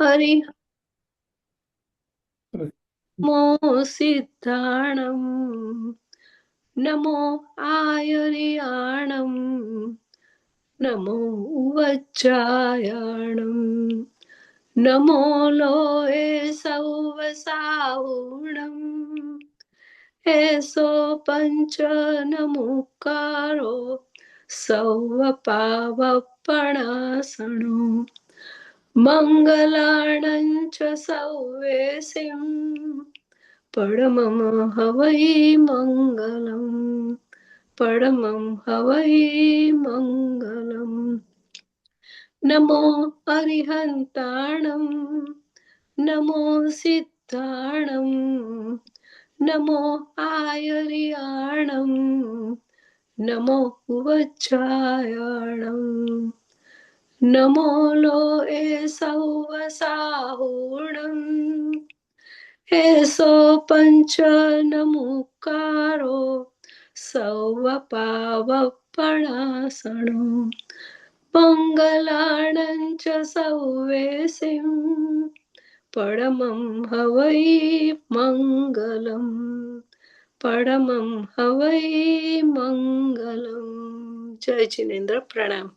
हरि नमो सिद्धाणम् नमो आयर्याणम् नमो वज्रायणम् नमो लोहे सौवसाहुणम् एसो पंच नमुकारो सौवपावपणासनो मङ्गलाणं च सौवेसिं परमं हवै मङ्गलम् परमं हवै मङ्गलम् नमो अरिहन्ताणं नमो सिद्धाणं नमो आयर्याणं नमो वज्रायणम् नमो लोहे सौवसाहुणम् एसो पंच नमुकारो सौवपावपणासनो मङ्गलाणं च सौवेसिं परमं हवै मङ्गलम् परमं हवै मङ्गलम्। जय जिनेन्द्र, प्रणाम।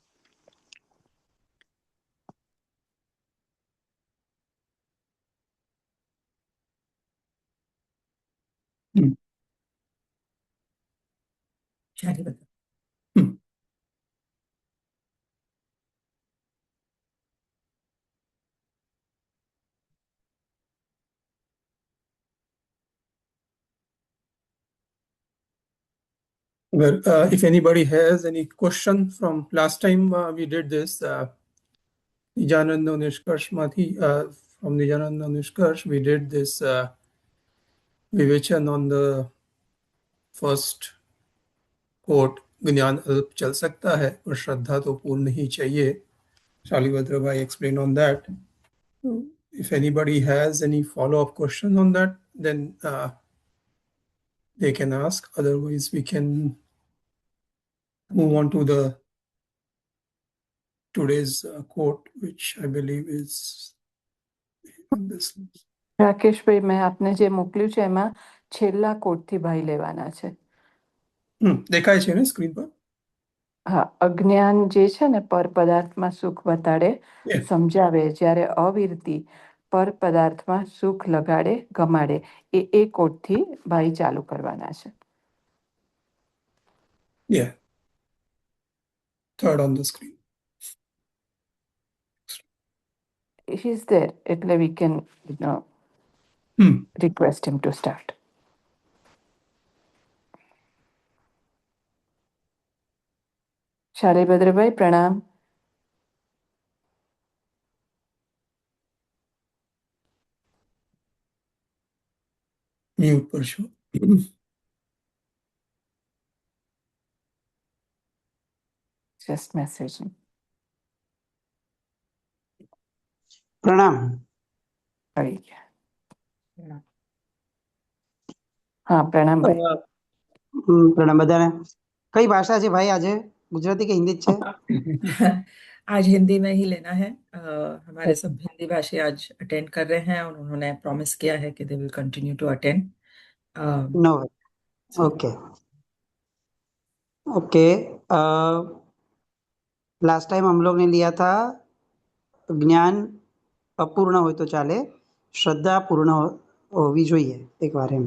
Well, if anybody has any question from last time we did this, Nijananda Nishkarsh Mathi, from Nijananda Nishkarsh, we did this Vivechan on the first quote, ज्ञान अल्प चल सकता है और श्रद्धा तो पूर्ण ही चाहिए. Shalibhadra Bhai explained on that. If anybody has any follow-up question on that, then they can ask. Otherwise, we can move on to the today's quote, which I believe is in this. રાકેશભાઈ, મેં આપને જે મોકલ્યું છે એમાં છેલ્લા કોડથી ભાઈ લેવાના છે. દેખાય છે ને સ્ક્રીન પર? હા, અજ્ઞાન જે છે ને પર પદાર્થમાં સુખ બતાડે, સમજાવે, જ્યારે અવિરતિ પર પદાર્થમાં સુખ લગાડે, ગમાડે, એ કોડથી ભાઈ ચાલુ કરવાના છે. Yeah. Third on the screen. He's there, એટલે we can, request him to start. શાલિભદ્રભાઈ, પ્રણામ. Mute પર છો. Just messaging. પ્રણામ. આવી ગયા. હા, પ્રણામ ભાઈ. પ્રણામ બધાને. કઈ ભાષા છે ભાઈ આજે? ગુજરાતી કે હિન્દી છે? आज हिंदी में ही लेना है. हमारे सब हिंदी भाषी आज अटेंड कर रहे हैं और उन्होंने प्रॉमिस किया है कि they will continue to attend. No. Okay okay. Last time हम लोग ने लिया था જ્ઞાન અપૂર્ણ હોય તો ચાલે, શ્રદ્ધા પૂર્ણ હોવી જોઈએ. એક વાર એમ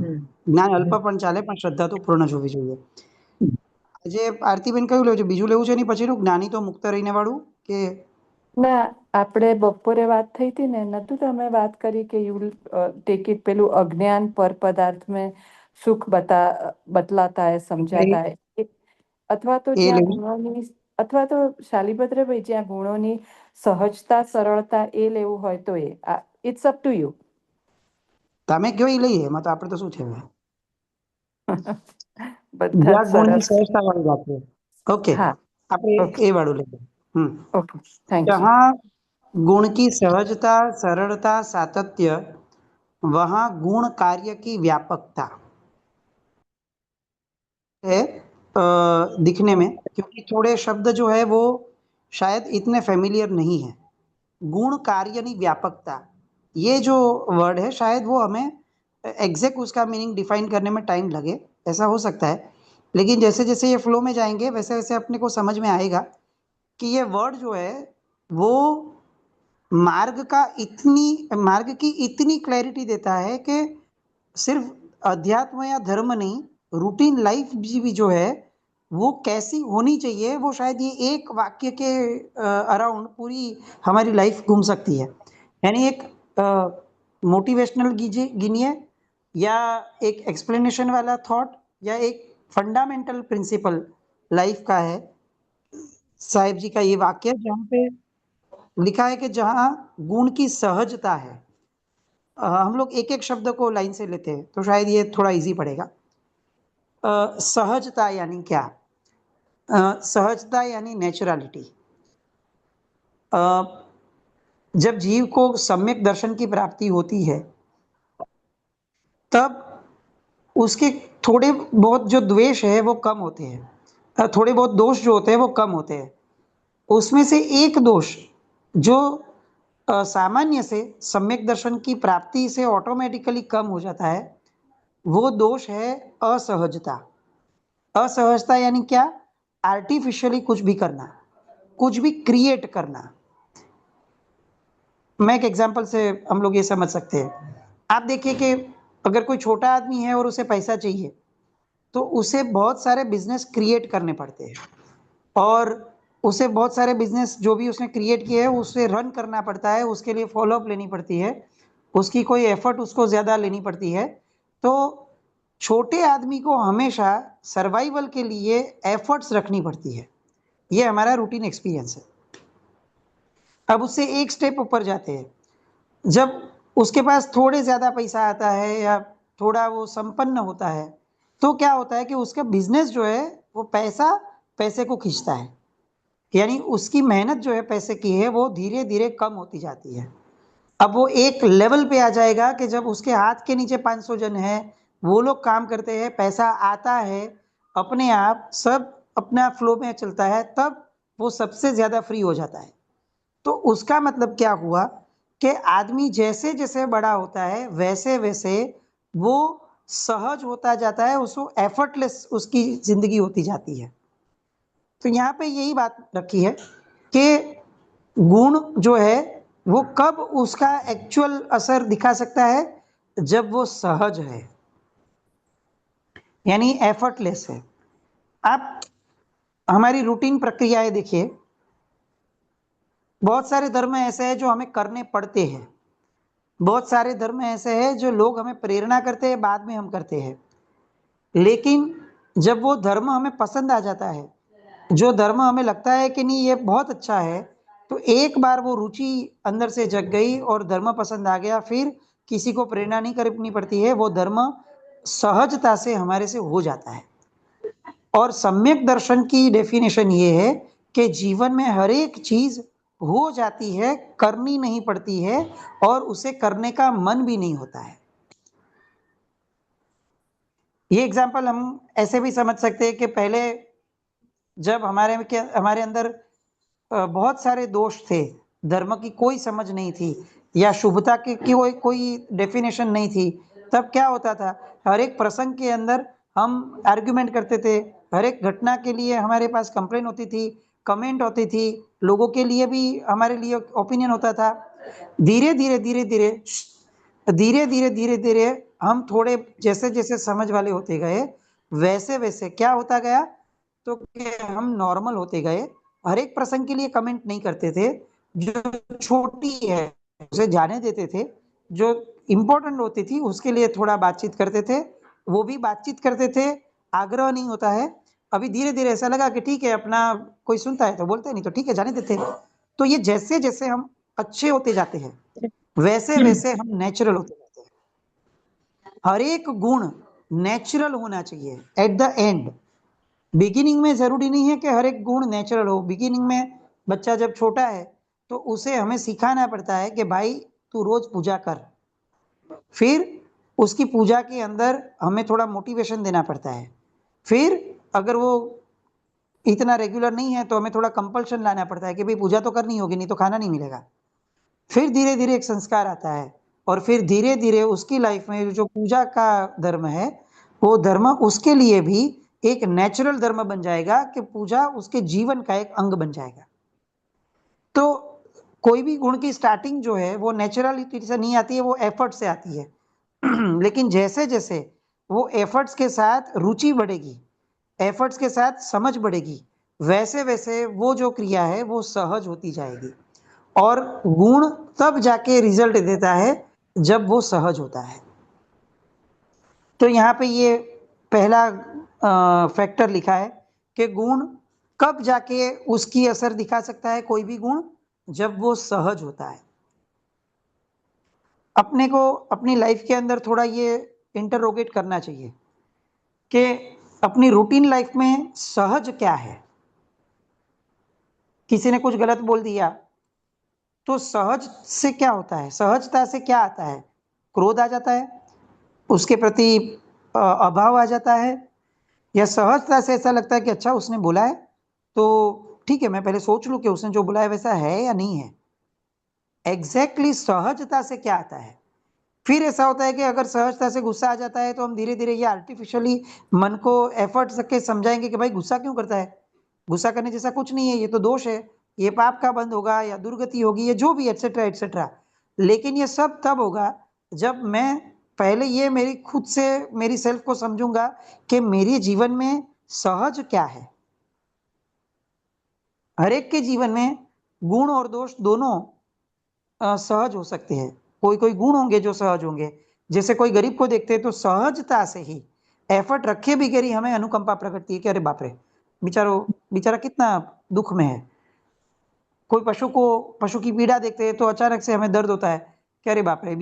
જ્ઞાન અલ્પ પણ ચાલે પણ શ્રદ્ધા તો પૂર્ણ જ હોવી જોઈએ. આજે આરતીબેન કયું લેવું છે? બીજું લેવું છે ને પછીનું જ્ઞાની તો મુક્ત રહીને વાળું કે? ના, આપણે બપોરે વાત થઈ હતી ને, નતું તમે વાત કરી કે યુ ટેક ઇટ, પેલું અજ્ઞાન પર પદાર્થ में સુખ બતલાતા है, સમજાતા है, અથવા તો જ્યાં ગુણોની, અથવા તો શાલિભદ્રભાઈ જ્યાં ગુણોની સહજતા, સરળતા, એ લેવું હોય તો એ. It's up to you. તમે કયો એ લઈએ, એમાં તો આપણે તો શું છે. બધા ગુણની સહજતા વાળું રાખીએ. ओके, આપણે એ વાળું લઈએ. Okay, thank you. जहाँ गुण की सहजता, सरलता, सातत्य, वहाँ गुण कार्य की व्यापकता है दिखने में, क्योंकि थोड़े शब्द जो है वो शायद इतने फेमिलियर नहीं है. गुण कार्यની व्यापकता, ये जो वर्ड है शायद वो हमें एग्जैक्ट उसका मीनिंग डिफाइन करने में टाइम लगे, ऐसा हो सकता है, लेकिन जैसे जैसे ये फ्लो में जाएंगे वैसे वैसे अपने को समझ में आएगा कि ये वर्ड जो है वो मार्ग की इतनी क्लैरिटी देता है कि सिर्फ अध्यात्म या धर्म नहीं, रूटीन लाइफ भी जो है वो कैसी होनी चाहिए, वो शायद ये एक वाक्य के अराउंड पूरी हमारी लाइफ घूम सकती है। यानी एक मोटिवेशनल गिनिए या एक एक्सप्लेनेशन वाला थॉट या एक फंडामेंटल प्रिंसिपल लाइफ का है साहिब जी का ये वाक्य, जहाँ पे लिखा है कि जहाँ गुण की सहजता है। हम लोग एक एक शब्द को लाइन से लेते हैं तो शायद ये थोड़ा इजी पड़ेगा। सहजता यानी क्या? सहजता यानी नेचुरलिटी। जब जीव को सम्यक दर्शन की प्राप्ति होती है तब उसके थोड़े बहुत जो द्वेष है वो कम होते हैं, थोड़े बहुत दोष जो होते हैं वो कम होते हैं। उसमें से एक दोष जो सामान्य से सम्यक दर्शन की प्राप्ति से ऑटोमेटिकली कम हो जाता है, वो दोष है असहजता। असहजता यानी क्या? आर्टिफिशियली कुछ भी करना, कुछ भी क्रिएट करना। मैं एक एग्जांपल से हम लोग ये समझ सकते हैं। आप देखिए कि अगर कोई छोटा आदमी है और उसे पैसा चाहिए तो उसे बहुत सारे बिजनेस क्रिएट करने पड़ते हैं और उसे बहुत सारे बिजनेस जो भी उसने क्रिएट किए हैं उसे रन करना पड़ता है, उसके लिए फॉलोअप लेनी पड़ती है, उसकी कोई एफर्ट उसको ज़्यादा लेनी पड़ती है। तो छोटे आदमी को हमेशा सर्वाइवल के लिए एफर्ट्स रखनी पड़ती है, ये हमारा रूटीन एक्सपीरियंस है। अब उससे एक स्टेप ऊपर जाते हैं, जब उसके पास थोड़े ज़्यादा पैसा आता है या थोड़ा वो संपन्न होता है तो क्या होता है कि उसका बिजनेस जो है वो पैसे को खींचता है, यानी उसकी मेहनत जो है पैसे की है वो धीरे धीरे कम होती जाती है। अब वो एक लेवल पे आ जाएगा कि जब उसके हाथ के नीचे 500 जन है, वो लोग काम करते हैं, पैसा आता है अपने आप, सब अपना फ्लो में चलता है, तब वो सबसे ज़्यादा फ्री हो जाता है। तो उसका मतलब क्या हुआ कि आदमी जैसे जैसे बड़ा होता है वैसे वैसे वो सहज होता जाता है, उसको एफर्टलेस उसकी जिंदगी होती जाती है। तो यहाँ पे यही बात रखी है कि गुण जो है वो कब उसका एक्चुअल असर दिखा सकता है, जब वो सहज है, यानी एफर्टलेस है। आप हमारी रूटीन प्रक्रियाएं देखिए, बहुत सारे धर्म ऐसे हैं जो हमें करने पड़ते हैं, बहुत सारे धर्म ऐसे हैं जो लोग हमें प्रेरणा करते हैं, बाद में हम करते हैं। लेकिन जब वो धर्म हमें पसंद आ जाता है, जो धर्म हमें लगता है कि नहीं ये बहुत अच्छा है, तो एक बार वो रुचि अंदर से जग गई और धर्म पसंद आ गया, फिर किसी को प्रेरणा नहीं करनी पड़ती है, वो धर्म सहजता से हमारे से हो जाता है। और सम्यक दर्शन की डेफिनेशन ये है कि जीवन में हर एक चीज हो जाती है, करनी नहीं पड़ती है और उसे करने का मन भी नहीं होता है। ये एग्जाम्पल हम ऐसे भी समझ सकते हैं कि पहले जब हमारे अंदर बहुत सारे दोष थे, धर्म की कोई समझ नहीं थी या शुभता की कोई डेफिनेशन नहीं थी, तब क्या होता था, हर एक प्रसंग के अंदर हम आर्ग्यूमेंट करते थे, हर एक घटना के लिए हमारे पास कंप्लेन होती थी, कमेंट होती थी, लोगों के लिए भी हमारे लिए ओपिनियन होता था। धीरे धीरे हम थोड़े जैसे जैसे समझ वाले होते गए वैसे वैसे क्या होता गया, तो कि हम नॉर्मल होते गए, हर एक प्रसंग के लिए कमेंट नहीं करते थे, जो छोटी है उसे जाने देते थे, जो इम्पोर्टेंट होती थी उसके लिए थोड़ा बातचीत करते थे, वो भी बातचीत करते थे, आग्रह नहीं होता है। अभी धीरे धीरे ऐसा लगा कि ठीक है, अपना कोई सुनता है तो बोलते नहीं तो ठीक है जाने देते। तो ये जैसे जैसे हम अच्छे होते जाते हैं वैसे वैसे हम नेचुरल होते जाते हैं। हर एक गुण नेचुरल होना चाहिए एट द एंड। बिगिनिंग में जरूरी नहीं है कि हर एक गुण नेचुरल हो। बिगिनिंग में बच्चा जब छोटा है तो उसे हमें सिखाना पड़ता है कि भाई तू रोज पूजा कर, फिर उसकी पूजा के अंदर हमें थोड़ा मोटिवेशन देना पड़ता है, फिर अगर वो इतना रेगुलर नहीं है तो हमें थोड़ा कंपल्शन लाना पड़ता है कि भाई पूजा तो करनी होगी, नहीं तो खाना नहीं मिलेगा। फिर धीरे धीरे एक संस्कार आता है, और फिर धीरे धीरे उसकी लाइफ में जो पूजा का धर्म है वो धर्म उसके लिए भी एक नेचुरल धर्म बन जाएगा कि पूजा उसके जीवन का एक अंग बन जाएगा। तो कोई भी गुण की स्टार्टिंग जो है वो नेचुरलिटी से नहीं आती है, वो एफर्ट से आती है। लेकिन जैसे जैसे वो एफर्ट्स के साथ रुचि बढ़ेगी, एफर्ट्स के साथ समझ बढ़ेगी, वैसे वैसे वो जो क्रिया है वो सहज होती जाएगी, और गुण तब जाके रिजल्ट देता है जब वो सहज होता है। तो यहाँ पे ये पहला फैक्टर लिखा है कि गुण कब जाके उसकी असर दिखा सकता है, कोई भी गुण, जब वो सहज होता है। अपने को अपनी लाइफ के अंदर थोड़ा ये इंटरोगेट करना चाहिए कि अपनी रूटीन लाइफ में सहज क्या है। किसी ने कुछ गलत बोल दिया तो सहज से क्या होता है, सहजता से क्या आता है? क्रोध आ जाता है, उसके प्रति अभाव आ जाता है, या सहजता से ऐसा लगता है कि अच्छा उसने बोला है तो ठीक है, मैं पहले सोच लूं कि उसने जो बोला है वैसा है या नहीं है। एग्जैक्टली सहजता से क्या आता है? फिर ऐसा होता है कि अगर सहजता से गुस्सा आ जाता है तो हम धीरे धीरे ये आर्टिफिशियली मन को एफर्ट करके समझाएंगे कि भाई गुस्सा क्यों करता है, गुस्सा करने जैसा कुछ नहीं है, ये तो दोष है, ये पाप का बंध होगा या दुर्गति होगी, ये जो भी एटसेट्रा एटसेट्रा। लेकिन ये सब तब होगा जब मैं पहले ये मेरी खुद से मेरी सेल्फ को समझूंगा कि मेरे जीवन में सहज क्या है। हर एक के जीवन में गुण और दोष दोनों सहज हो सकते हैं। कोई कोई गुण होंगे जो सहज होंगे, जैसे कोई गरीब को देखते हैं तो सहजता से ही एफर्ट रखे बिगैर ही हमें अनुकंपा प्रकटती है कि अरे बाप रे, बेचारा कितना दुख में है। कोई पशु की पीड़ा देखते हैं तो अचानक से हमें दर्द होता है कि अरे बाप रे,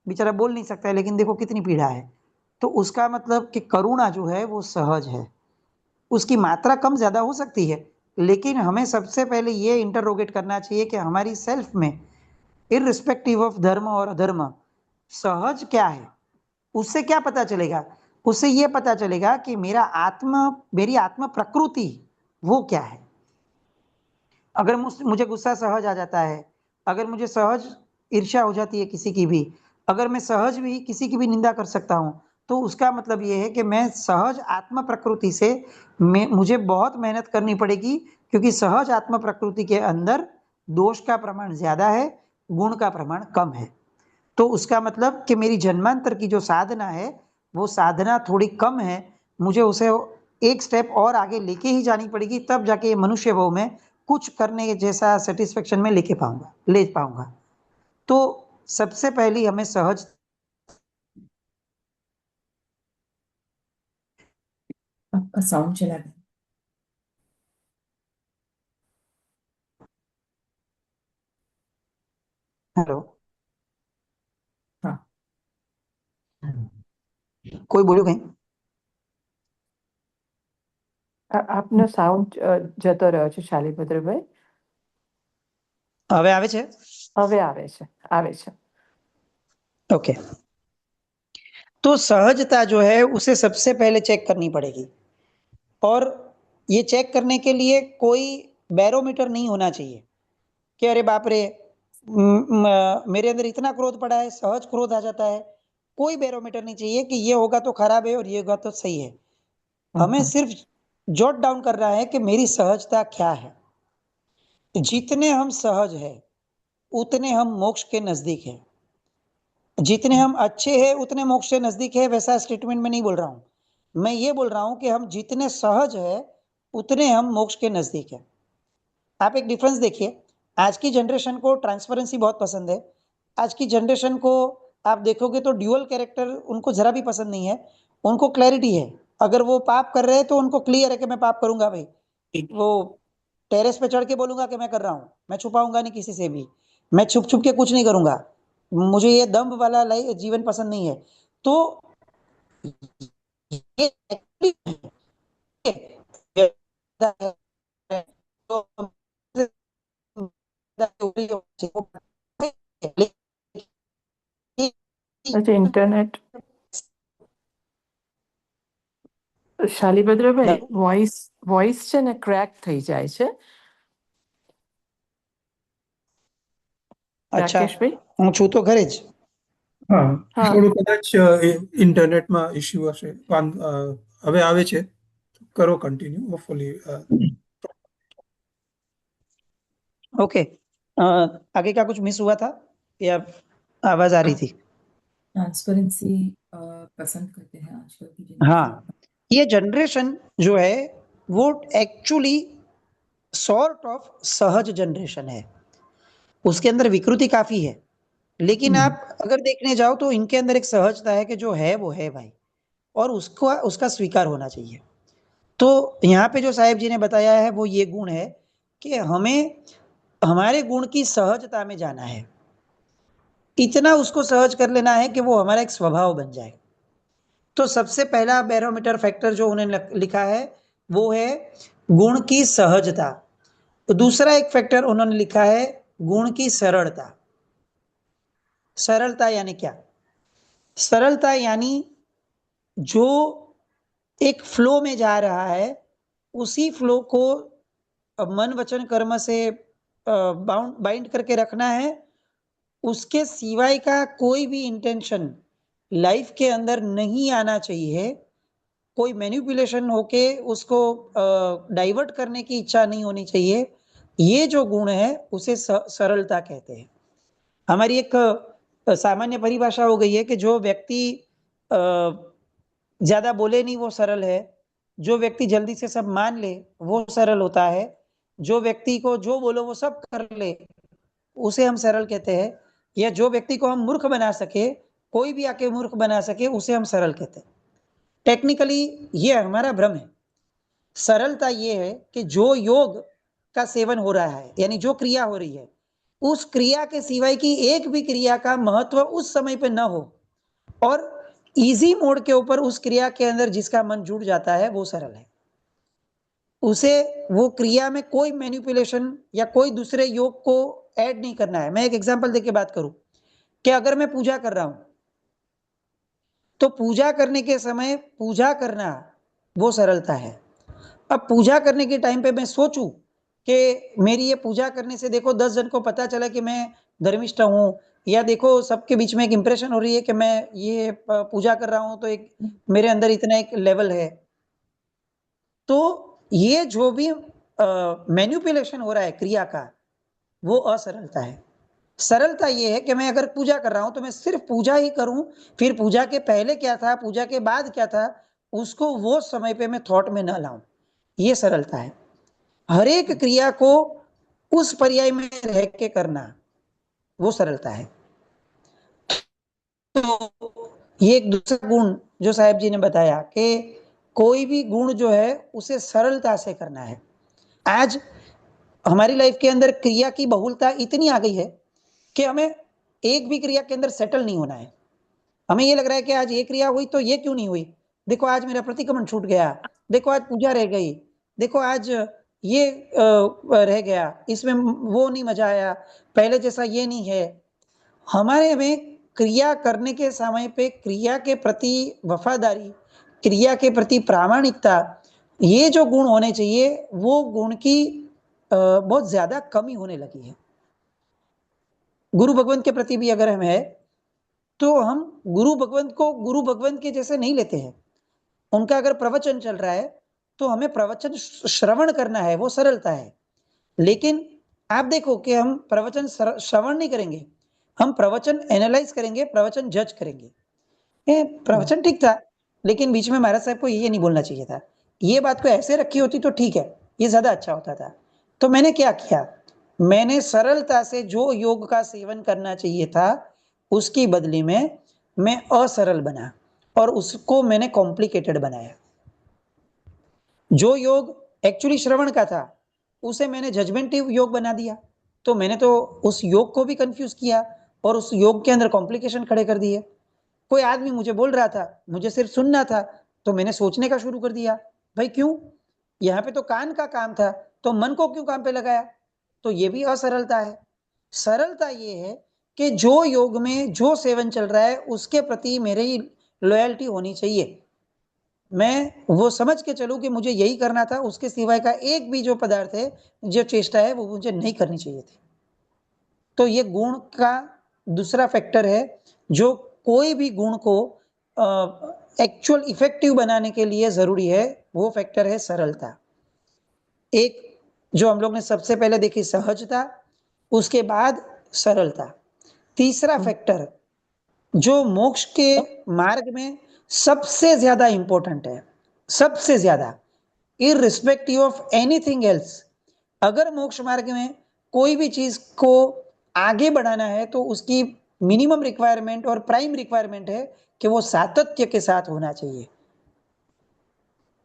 बेचारा बोल नहीं सकता है लेकिन देखो कितनी पीड़ा है। तो उसका मतलब कि करुणा जो है वो सहज है। उसकी मात्रा कम ज्यादा हो सकती है, लेकिन हमें सबसे पहले ये इंटरोगेट करना चाहिए कि हमारी सेल्फ में इररिस्पेक्टिव ऑफ धर्म और अधर्म सहज क्या है। उससे क्या पता चलेगा? उससे ये पता चलेगा कि मेरी आत्म प्रकृति वो क्या है। अगर मुझे गुस्सा सहज आ जाता है, अगर मुझे सहज ईर्ष्या हो जाती है किसी की भी, अगर मैं सहज भी किसी की भी निंदा कर सकता हूं, तो उसका मतलब ये है कि मैं सहज आत्म प्रकृति से मुझे बहुत मेहनत करनी पड़ेगी, क्योंकि सहज आत्म प्रकृति के अंदर दोष का प्रमाण ज्यादा है, गुण का प्रमाण कम है। तो उसका मतलब कि मेरी जन्मांतर की जो साधना है वो साधना थोड़ी कम है, मुझे उसे एक स्टेप और आगे लेके ही जानी पड़ेगी, तब जाके मनुष्य भाव में कुछ करने जैसा सेटिस्फेक्शन में ले पाऊंगा। तो सबसे पहली हमें सहज आपका साउंड चला गया। हेलो, हाँ, कोई बोलो कहीं? આપનો સાઉન્ડ જતો રહ્યો છે શાલીભદ્રભાઈ. હવે આવે છે? હવે આવે છે. ओके, तो सहजता जो है उसे सबसे पहले चेक करनी पड़ेगी, और ये चेक करने के लिए कोई बैरोमीटर नहीं होना चाहिए कि अरे बाप रे, मेरे अंदर इतना क्रोध पड़ा है, सहज क्रोध आ जाता है। कोई बैरोमीटर नहीं चाहिए कि ये होगा तो खराब है और ये होगा तो सही है। हमें सिर्फ जॉट डाउन कर रहा है कि मेरी सहजता क्या है। जितने हम सहज है उतने हम मोक्ष के नजदीक है। जितने हम अच्छे हैं उतने मोक्ष के नजदीक है, वैसा स्टेटमेंट में नहीं बोल रहा हूं। मैं ये बोल रहा हूं कि हम जितने सहज है उतने हम मोक्ष के नजदीक है। आप एक डिफरेंस देखिए, आज की जनरेशन को ट्रांसपेरेंसी बहुत पसंद है। आज की जनरेशन को आप देखोगे तो ड्यूअल कैरेक्टर उनको जरा भी पसंद नहीं है। उनको क्लैरिटी है, अगर वो पाप कर रहे हैं तो उनको क्लियर है कि मैं पाप करूंगा भाई। वो टेरेस पे चढ़ के बोलूंगा कि मैं कर रहा हूं, मैं छुपाऊंगा नहीं किसी से भी, मैं छुप छुप के कुछ नहीं करूंगा, मुझे ये दम्भ वाला जीवन पसंद नहीं है। तो ये પછી ઇન્ટરનેટ શાલીભદ્રભાઈ વોઇસ છે ને ક્રેક થઈ જાય છે. અચ્છા, રાકેશભાઈ? હું છું તો ઘરે જ. હા, હા. થોડું કદાચ ઇન્ટરનેટમાં ઇશ્યુ હશે. હવે આવે છે, કરો કન્ટિન્યુ. હોપફુલી ओके, आगे क्या कुछ मिस हुआ था या आवाज आ रही थी? ट्रांसपेरेंसी पसंद करते हैं आजकल की जनरेशन। हाँ, ये जनरेशन जो है वो एक्चुअली सॉर्ट ऑफ सहज जनरेशन है, उसके अंदर विकृति काफी है, लेकिन आप अगर देखने जाओ तो इनके अंदर एक सहजता है कि जो है वो है भाई, और उसको उसका स्वीकार होना चाहिए। तो यहाँ पे जो साहेब जी ने बताया है वो ये गुण है कि हमें हमारे गुण की सहजता में जाना है, इतना उसको सहज कर लेना है कि वो हमारा एक स्वभाव बन जाए। तो सबसे पहला बैरोमीटर फैक्टर जो उन्होंने लिखा है वो है गुण की सहजता। तो दूसरा एक फैक्टर उन्होंने लिखा है गुण की सरलता। सरलता यानी क्या? सरलता यानी जो एक फ्लो में जा रहा है उसी फ्लो को मन वचन कर्म से बाइंड करके रखना है, उसके सिवाय का कोई भी इंटेंशन लाइफ के अंदर नहीं आना चाहिए, कोई मैनिपुलेशन होके उसको डाइवर्ट करने की इच्छा नहीं होनी चाहिए। ये जो गुण है उसे सरलता कहते हैं। हमारी एक सामान्य परिभाषा हो गई है कि जो व्यक्ति ज्यादा बोले नहीं वो सरल है, जो व्यक्ति जल्दी से सब मान ले वो सरल होता है, जो व्यक्ति को जो बोलो वो सब कर ले उसे हम सरल कहते हैं, या जो व्यक्ति को हम मूर्ख बना सके, कोई भी आके मूर्ख बना सके उसे हम सरल कहते हैं। टेक्निकली ये हमारा भ्रम है। सरलता ये है कि जो योग का सेवन हो रहा है यानी जो क्रिया हो रही है उस क्रिया के सिवाय की एक भी क्रिया का महत्व उस समय पे न हो, और इजी मोड के ऊपर उस क्रिया के अंदर जिसका मन जुड़ जाता है वो सरल है। उसे वो क्रिया में कोई मैनिपुलेशन या कोई दूसरे योग को ऐड नहीं करना है। मैं एक एग्जांपल देके बात करूं कि अगर मैं पूजा कर रहा हूं तो पूजा करने के समय पूजा करना वो सरलता है। अब पूजा करने के टाइम पे मैं सोचूं कि मेरी ये पूजा करने से देखो 10 जन को पता चला कि मैं धर्मिष्ठ हूं, या देखो सबके बीच में एक इंप्रेशन हो रही है कि मैं ये पूजा कर रहा हूं तो एक मेरे अंदर इतना एक लेवल है, तो ये जो भी मैनिपुलेशन हो रहा है क्रिया का वो असरलता है। सरलता ये है कि मैं अगर पूजा कर रहा हूं तो मैं सिर्फ पूजा ही करूं, फिर पूजा के पहले क्या था पूजा के बाद क्या था उसको वो समय पे मैं थॉट में ना लाऊं, ये सरलता है। हर एक क्रिया को उस पर्याय में रह के करना वो सरलता है। तो ये एक दूसरा गुण जो साहेब जी ने बताया कि कोई भी गुण जो है उसे सरलता से करना है। आज हमारी लाइफ के अंदर क्रिया की बहुलता इतनी आ गई है कि हमें एक भी क्रिया के अंदर सेटल नहीं होना है। हमें ये लग रहा है कि आज ये क्रिया हुई तो ये क्यों नहीं हुई, देखो आज मेरा प्रतिक्रमण छूट गया, देखो आज पूजा रह गई, देखो आज ये रह गया, इसमें वो नहीं मजा आया, पहले जैसा ये नहीं है। हमारे में क्रिया करने के समय पे क्रिया के प्रति वफादारी, क्रिया के प्रति प्रामाणिकता, ये जो गुण होने चाहिए वो गुण की बहुत ज्यादा कमी होने लगी है। गुरु भगवंत के प्रति भी अगर हम है तो हम गुरु भगवंत को गुरु भगवंत के जैसे नहीं लेते हैं। उनका अगर प्रवचन चल रहा है तो हमें प्रवचन श्रवण करना है, वो सरलता है। लेकिन आप देखो कि हम प्रवचन श्रवण नहीं करेंगे, हम प्रवचन एनालाइज करेंगे, प्रवचन जज करेंगे। प्रवचन ठीक था लेकिन बीच में महाराज साहब को ये नहीं बोलना चाहिए था, ये बात को ऐसे रखी होती तो ठीक है, ये ज्यादा अच्छा होता था। तो मैंने क्या किया, मैंने सरलता से जो योग का सेवन करना चाहिए था उसकी बदली में मैं असरल बना और उसको मैंने कॉम्प्लिकेटेड बनाया। जो योग एक्चुअली श्रवण का था उसे मैंने जजमेंटिव योग बना दिया, तो मैंने तो उस योग को भी कंफ्यूज किया और उस योग के अंदर कॉम्प्लिकेशन खड़े कर दिए। कोई आदमी मुझे बोल रहा था, मुझे सिर्फ सुनना था, तो मैंने सोचने का शुरू कर दिया, भाई क्यों, यहाँ पे तो कान का काम था तो मन को क्यों काम पे लगाया, तो ये भी असरलता है। सरलता ये है कि जो योग में जो सेवन चल रहा है उसके प्रति मेरी लॉयल्टी होनी चाहिए, मैं वो समझ के चलूं कि मुझे यही करना था, उसके सिवाय का एक भी जो पदार्थ है, जो चेष्टा है वो मुझे नहीं करनी चाहिए थी। तो ये गुण का दूसरा फैक्टर है जो कोई भी गुण को एक्चुअल इफेक्टिव बनाने के लिए जरूरी है, वो फैक्टर है सरलता। एक जो हम लोग ने सबसे पहले देखी सहजता, उसके बाद सरलता। तीसरा फैक्टर जो मोक्ष के मार्ग में सबसे ज्यादा इंपॉर्टेंट है, सबसे ज्यादा, इररिस्पेक्टिव ऑफ एनीथिंग एल्स, अगर मोक्ष मार्ग में कोई भी चीज को आगे बढ़ाना है तो उसकी मिनिमम रिक्वायरमेंट और प्राइम रिक्वायरमेंट है कि वो सातत्य के साथ होना चाहिए।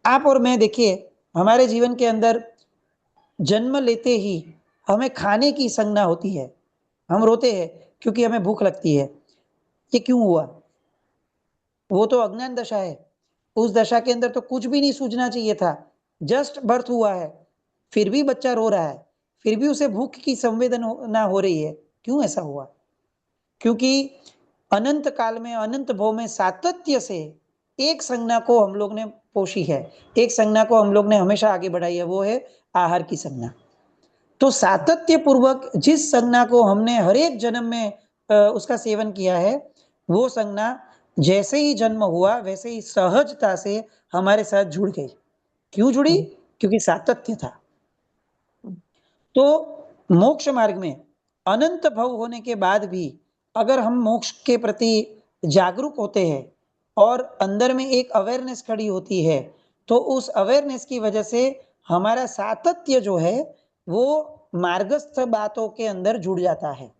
आप और मैं देखिए, हमारे जीवन के अंदर जन्म लेते ही हमें खाने की संज्ञा होती है, हम रोते हैं क्योंकि हमें भूख लगती है। ये क्यों हुआ? वो तो अज्ञान दशा है। उस दशा के अंदर तो कुछ भी नहीं सूझना चाहिए था, जस्ट बर्थ हुआ है, फिर भी बच्चा रो रहा है, फिर भी उसे भूख की संवेदना हो रही है। क्यों ऐसा हुआ? क्योंकि अनंत काल में, अनंत भव में सातत्य से एक संज्ञा को हम लोग ने पोषी है, एक संज्ञा को हम लोग ने हमेशा आगे बढ़ाई है, वो है आहार की संज्ञा। तो सातत्य पूर्वक जिस संज्ञा को हमने हर एक जन्म में उसका सेवन किया है, वो संज्ञा जैसे ही जन्म हुआ वैसे ही सहजता से हमारे साथ जुड़ गई। क्यों जुड़ी? क्योंकि सातत्य था। तो मोक्ष मार्ग में अनंत भव होने के बाद भी अगर हम मोक्ष के प्रति जागरूक होते हैं और अंदर में एक अवेयरनेस खड़ी होती है, तो उस अवेयरनेस की वजह से हमारा सातत्य जो है वो मार्गस्थ बातों के अंदर जुड़ जाता है।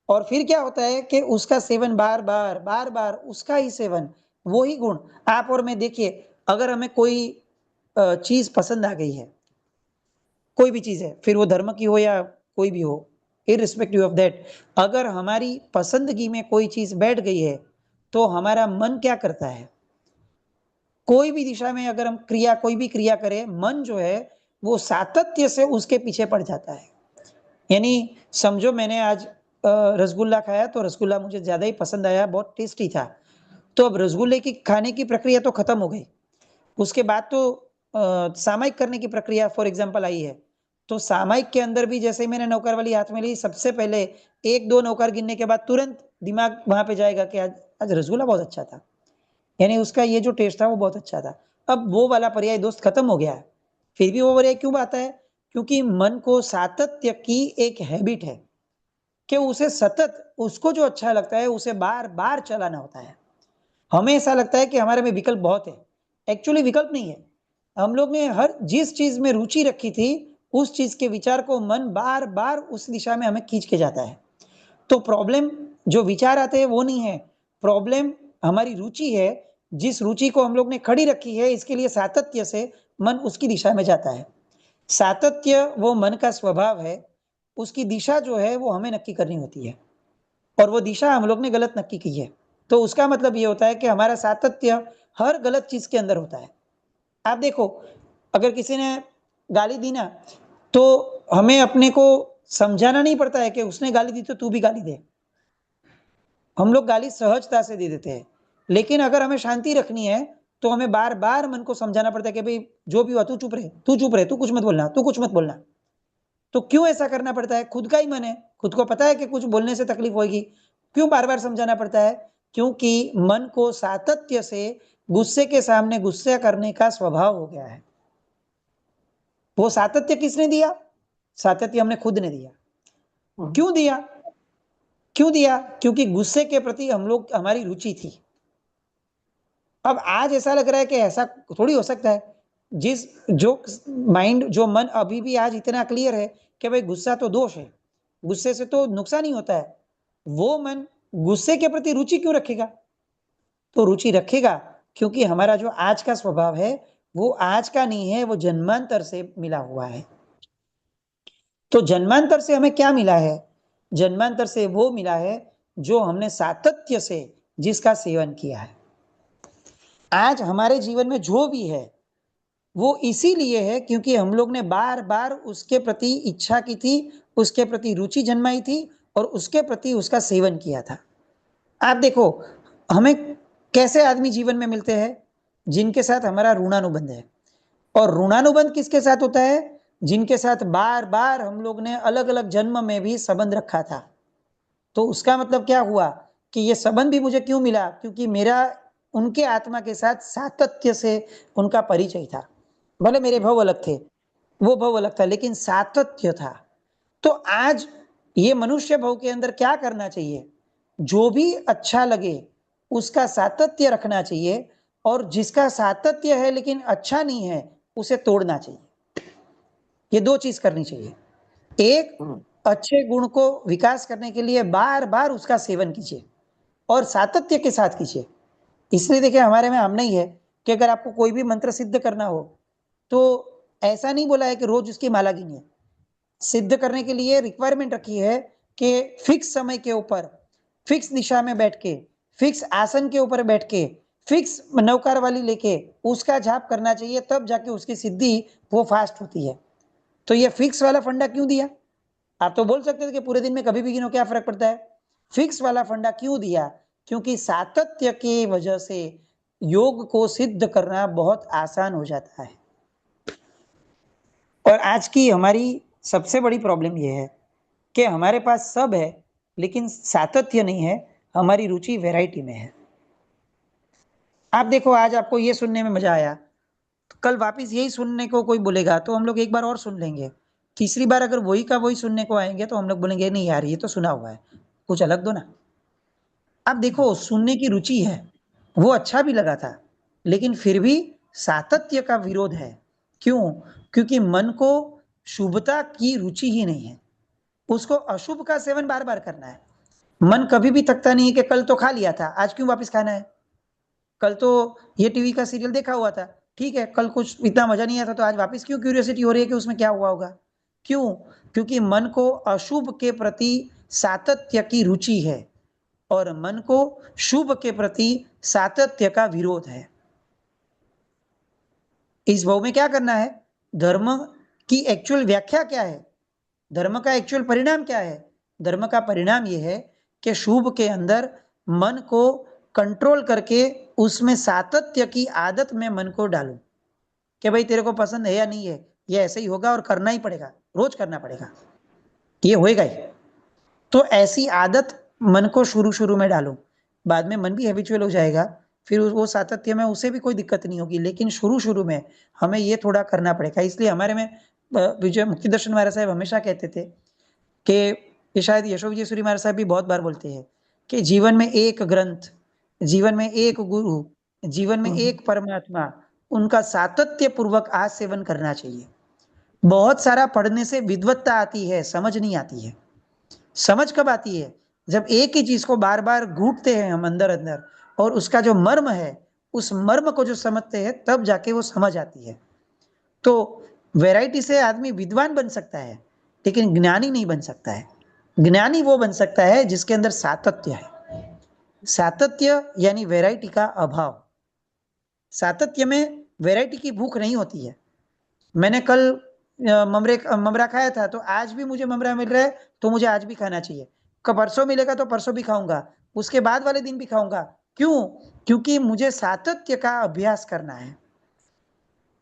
और फिर क्या होता है कि उसका सेवन बार बार उसका ही सेवन, वो ही गुण। आप और मैं देखिए, अगर हमें कोई चीज पसंद आ गई है, कोई भी चीज है, फिर वो धर्म की हो या कोई भी हो, इररिस्पेक्टिव ऑफ दैट, अगर हमारी पसंदगी में कोई चीज बैठ गई है तो हमारा मन क्या करता है? कोई भी दिशा में अगर हम कोई भी क्रिया करें, मन जो है वो सातत्य से उसके पीछे पड़ जाता है। यानी समझो मैंने आज रसगुल्ला खाया तो रसगुल्ला मुझे ज्यादा ही पसंद आया, बहुत टेस्टी था, तो अब रसगुल्ले की खाने की प्रक्रिया तो खत्म हो गई। उसके बाद तो सामायिक करने की प्रक्रिया फॉर एग्जाम्पल आई है। तो सामायिक के अंदर भी जैसे ही मैंने नौकर वाली हाथ में ली, सबसे पहले एक दो नौकर गिनने के बाद तुरंत दिमाग वहां पे जाएगा कि आज रसगुल्ला बहुत अच्छा था, यानी उसका ये जो टेस्ट था वो बहुत अच्छा था। अब वो वाला पर्याय दोस्त खत्म हो गया है। फिर भी वो पर्याय क्यों आता है? क्योंकि मन को सातत्य की एक हैबिट है कि उसे सतत, उसको जो अच्छा लगता है उसे बार बार चलाना होता है। हमें ऐसा लगता है कि हमारे में विकल्प बहुत है, एक्चुअली विकल्प नहीं है। हम लोग ने हर जिस चीज में रुचि रखी थी, उस चीज के विचार को मन बार बार उस दिशा में हमें खींच के जाता है। तो प्रॉब्लम जो विचार आते हैं वो नहीं है, प्रॉब्लम हमारी रुचि है। जिस रुचि को हम लोग ने खड़ी रखी है, इसके लिए सातत्य से मन उसकी दिशा में जाता है। सातत्य वो मन का स्वभाव है, उसकी दिशा जो है वो हमें नक्की करनी होती है, और वो दिशा हम लोग ने गलत नक्की की है। तो उसका मतलब ये होता है कि हमारा सातत्य हर गलत चीज के अंदर होता है। आप देखो, अगर किसी ने गाली दी ना, तो हमें अपने को समझाना नहीं पड़ता है कि उसने गाली दी तो तू भी गाली दे, हम लोग गाली सहजता से दे देते हैं। लेकिन अगर हमें शांति रखनी है तो हमें बार बार मन को समझाना पड़ता है कि भाई जो भी हुआ तू चुप रहे, तू चुप रहे, तू कुछ मत बोलना, तू कुछ मत बोलना। तो क्यों ऐसा करना पड़ता है? खुद का ही मन है, खुद को पता है कि कुछ बोलने से तकलीफ होगी, क्यों बार बार समझाना पड़ता है? क्योंकि मन को सातत्य से गुस्से के सामने गुस्सा करने का स्वभाव हो गया है। वो सातत्य किसने दिया? सातत्य हमने खुद ने दिया। क्यों दिया? क्यों दिया? क्योंकि गुस्से के प्रति हम लोग, हमारी रुचि थी। अब आज ऐसा लग रहा है कि ऐसा थोड़ी हो सकता है। जो माइंड, जो मन अभी भी आज इतना क्लियर है कि भाई गुस्सा तो दोष है, गुस्से से तो नुकसान ही होता है, वो मन गुस्से के प्रति रुचि क्यों रखेगा? तो रुचि रखेगा क्योंकि हमारा जो आज का स्वभाव है वो आज का नहीं है, वो जन्मांतर से मिला हुआ है। तो जन्मांतर से हमें क्या मिला है? जन्मांतर से वो मिला है जो हमने सातत्य से जिसका सेवन किया है। आज हमारे जीवन में जो भी है वो इसीलिए है क्योंकि हम लोग ने बार बार उसके प्रति इच्छा की थी, उसके प्रति रुचि जन्माई थी और उसके प्रति उसका सेवन किया था। आप देखो, हमें कैसे आदमी जीवन में मिलते हैं? जिनके साथ हमारा ऋणानुबंध है। और ऋणानुबंध किसके साथ होता है? जिनके साथ बार बार हम लोग ने अलग अलग जन्म में भी संबंध रखा था। तो उसका मतलब क्या हुआ कि ये संबंध भी मुझे क्यों मिला, क्योंकि मेरा उनके आत्मा के साथ सातत्य से उनका परिचय था। भले मेरे भव अलग थे, वो भव अलग था, लेकिन सातत्य था। तो आज ये मनुष्य भव के अंदर क्या करना चाहिए, जो भी अच्छा लगे उसका सातत्य रखना चाहिए, और जिसका सातत्य है लेकिन अच्छा नहीं है उसे तोड़ना चाहिए। ये दो चीज करनी चाहिए। एक, अच्छे गुण को विकास करने के लिए बार बार उसका सेवन कीजिए और सातत्य के साथ कीजिए। इसलिए देखिए, हमारे में हम नहीं है कि अगर आपको कोई भी मंत्र सिद्ध करना हो तो ऐसा नहीं बोला है कि रोज उसकी माला गिनिए। सिद्ध करने के लिए रिक्वायरमेंट रखी है कि फिक्स समय के ऊपर, फिक्स दिशा में बैठ के, फिक्स आसन के ऊपर बैठ के, फिक्स नौकार वाली लेके उसका जाप करना चाहिए, तब जाके उसकी सिद्धि वो फास्ट होती है। तो ये फिक्स वाला फंडा क्यों दिया? आप तो बोल सकते थे कि पूरे दिन में कभी भी गिनो, क्या फर्क पड़ता है। फिक्स वाला फंडा क्यों दिया? क्योंकि सातत्य की वजह से योग को सिद्ध करना बहुत आसान हो जाता है। और आज की हमारी सबसे बड़ी प्रॉब्लम यह है कि हमारे पास सब है लेकिन सातत्य नहीं है, हमारी रुचि वैरायटी में है। आप देखो, आज आपको ये सुनने में मजा आया, तो कल वापस यही सुनने को कोई बोलेगा तो हम लोग एक बार और सुन लेंगे। तीसरी बार अगर वही का वही सुनने को आएंगे तो हम लोग बोलेंगे नहीं यार, ये तो सुना हुआ है, कुछ अलग दो ना। अब देखो, सुनने की रुचि है, वो अच्छा भी लगा था, लेकिन फिर भी सातत्य का विरोध है। क्यों? क्योंकि मन को शुभता की रुचि ही नहीं है, उसको अशुभ का सेवन बार बार करना है। मन कभी भी थकता नहीं है कि कल तो खा लिया था, आज क्यों वापस खाना है। कल तो ये टीवी का सीरियल देखा हुआ था, ठीक है, कल कुछ इतना मजा नहीं आया था, तो आज वापस क्यों क्यूरियोसिटी हो रही है कि उसमें क्या हुआ होगा। क्यों? क्योंकि मन को अशुभ के प्रति सातत्य की रुचि है और मन को शुभ के प्रति सातत्य का विरोध है। इस भाव में क्या करना है? धर्म की एक्चुअल व्याख्या क्या है, धर्म का एक्चुअल परिणाम क्या है? धर्म का परिणाम यह है कि शुभ के अंदर मन को कंट्रोल करके उसमें सातत्य की आदत में मन को डालूं कि भाई तेरे को पसंद है या नहीं है, ये ऐसे ही होगा और करना ही पड़ेगा, रोज करना पड़ेगा, ये होएगा ही। तो ऐसी आदत मन को शुरू शुरू में डालूं, बाद में मन भी हैबिचुअल हो जाएगा, फिर वो सातत्य में उसे भी कोई दिक्कत नहीं होगी, लेकिन शुरू शुरू में हमें ये थोड़ा करना पड़ेगा। इसलिए हमारे में विजय मुक्ति दर्शन महाराज साहब हमेशा कहते थे कि ये शायद यशो विजय सूरी महाराज साहब भी बहुत बार बोलते हैं कि जीवन में एक ग्रंथ, जीवन में एक गुरु, जीवन में एक परमात्मा, उनका सातत्य पूर्वक आज सेवन करना चाहिए। बहुत सारा पढ़ने से विद्वत्ता आती है, समझ नहीं आती है। समझ कब आती है? जब एक ही चीज को बार बार घूटते हैं हम अंदर अंदर, और उसका जो मर्म है, उस मर्म को जो समझते हैं, तब जाके वो समझ आती है। तो वैरायटी से आदमी विद्वान बन सकता है लेकिन ज्ञानी नहीं बन सकता है। ज्ञानी वो बन सकता है जिसके अंदर सातत्य है। सातत्य यानी वैरायटी का अभाव। सातत्य में वैरायटी की भूख नहीं होती है। मैंने कल ममरा खाया था, तो आज भी मुझे ममरा मिल रहा है तो मुझे आज भी खाना चाहिए। परसों मिलेगा तो परसों भी खाऊंगा, उसके बाद वाले दिन भी खाऊंगा। क्यों? क्योंकि मुझे सातत्य का अभ्यास करना है।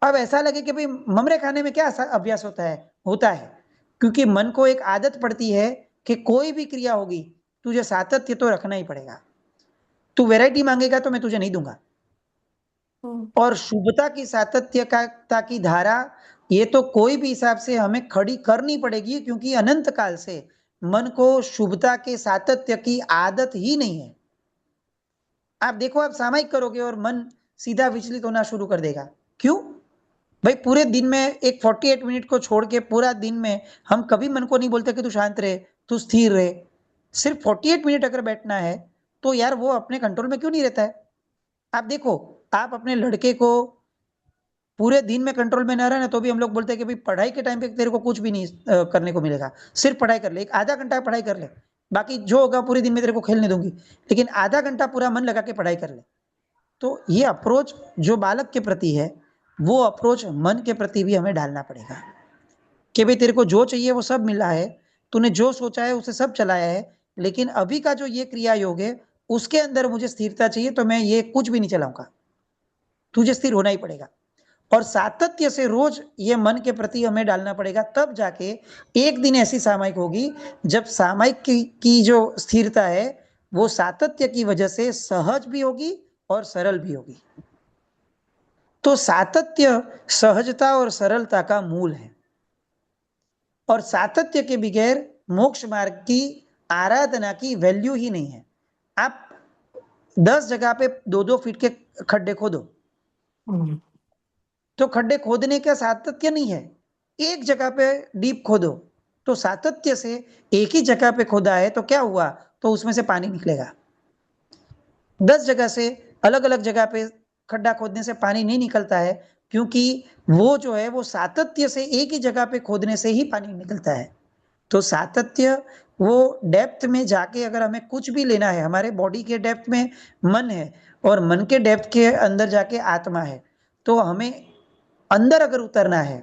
अब ऐसा लगे कि भाई ममरे खाने में क्या अभ्यास होता है क्योंकि मन को एक आदत पड़ती है कि कोई भी क्रिया होगी तुझे सातत्य तो रखना ही पड़ेगा। तू वैरायटी मांगेगा तो मैं तुझे नहीं दूंगा। और शुभता की सातत्यता की धारा, ये तो कोई भी हिसाब से हमें खड़ी करनी पड़ेगी, क्योंकि अनंत काल से मन को शुभता के सातत्य की आदत ही नहीं है। आप देखो, आप सामायिक करोगे और मन सीधा विचलित होना शुरू कर देगा। क्यों भाई? पूरे दिन में एक 48 मिनट को छोड़ के पूरा दिन में हम कभी मन को नहीं बोलते कि तू शांत रहे, तू स्थिर रहे। सिर्फ 48 मिनट अगर बैठना है तो यार वो अपने कंट्रोल में क्यों नहीं रहता है? आप देखो, आप अपने लड़के को पूरे दिन में कंट्रोल में ना रहे ना, तो भी हम लोग बोलते हैं कि भाई पढ़ाई के टाइम पे तेरे को कुछ भी नहीं करने को मिलेगा, सिर्फ पढ़ाई कर ले, एक आधा घंटा पढ़ाई कर ले, बाकी जो होगा पूरे दिन में तेरे को खेलने दूंगी, लेकिन आधा घंटा पूरा मन लगा के पढ़ाई कर ले। तो ये अप्रोच जो बालक के प्रति है, वो अप्रोच मन के प्रति भी हमें डालना पड़ेगा कि भाई तेरे को जो चाहिए वो सब मिला है, तूने जो सोचा है उसे सब चलाया है, लेकिन अभी का जो ये क्रिया योग है उसके अंदर मुझे स्थिरता चाहिए, तो मैं ये कुछ भी नहीं चलाऊंगा, तुझे स्थिर होना ही पड़ेगा। और सातत्य से रोज ये मन के प्रति हमें डालना पड़ेगा, तब जाके एक दिन ऐसी सामायिक होगी जब सामायिक की जो स्थिरता है वो सातत्य की वजह से सहज भी होगी और सरल भी होगी। तो सातत्य सहजता और सरलता का मूल है, और सातत्य के बगैर मोक्ष मार्ग की आराधना की वैल्यू ही नहीं है। आप 10 जगह पे 2-2 फीट के खड्डे खोदो, तो खड्डे खोदने का सातत्य नहीं है। एक जगह पे डीप खोदो, तो सातत्य से एक ही जगह पे खोदा है तो क्या हुआ, तो उसमें से पानी निकलेगा। 10 जगह से अलग अलग जगह पे खड्डा खोदने से पानी नहीं निकलता है, क्योंकि वो जो है वो सातत्य से एक ही जगह पे खोदने से ही पानी निकलता है। तो सातत्य वो डेप्थ में जाके अगर हमें कुछ भी लेना है, हमारे बॉडी के डेप्थ में मन है और मन के डेप्थ के अंदर जाके आत्मा है, तो हमें अंदर अगर उतरना है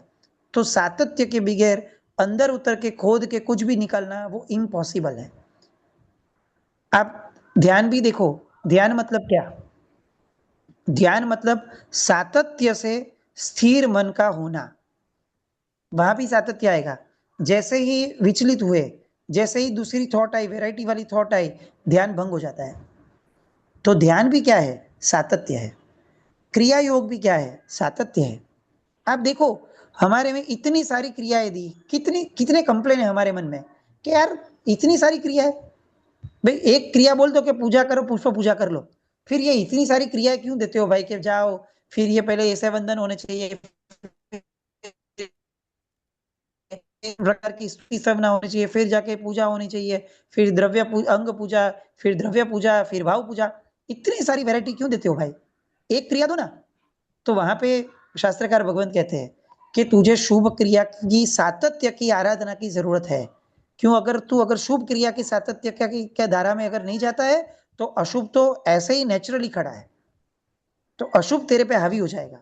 तो सातत्य के बगैर अंदर उतर के खोद के कुछ भी निकालना वो इम्पॉसिबल है। आप ध्यान भी देखो, ध्यान मतलब क्या? ध्यान मतलब सातत्य से स्थिर मन का होना, वहां भी सातत्य आएगा। जैसे ही विचलित हुए, जैसे ही दूसरी थॉट आई, वैरायटी वाली थॉट आई, ध्यान भंग हो जाता है। तो ध्यान भी क्या है? सातत्य है। क्रिया योग भी क्या है? सातत्य है। आप देखो हमारे में इतनी सारी क्रियाएं दी, कितने कंप्लेन है हमारे मन में कि यार इतनी सारी क्रिया है। भाई एक क्रिया बोल दो कि पूजा करो, पुष्प पूजा कर लो, फिर ये इतनी सारी क्रियाएं क्यों देते हो भाई? कि जाओ फिर ये पहले ऐसे वंदन होने चाहिए, प्रकार की स्तुति सवना होनी चाहिए, फिर जाके पूजा होनी चाहिए, फिर अंग पूजा, फिर द्रव्य पूजा, फिर भाव पूजा। इतनी सारी वैरायटी क्यों देते हो भाई? एक क्रिया दो ना। तो वहां पे शास्त्रकार भगवंत कहते हैं कि तुझे शुभ क्रिया की सातत्य की आराधना की जरूरत है। क्यों? अगर शुभ क्रिया की सातत्य क्या धारा में अगर नहीं जाता है तो अशुभ तो ऐसे ही नेचुरली खड़ा है, तो अशुभ तेरे पे हावी हो जाएगा।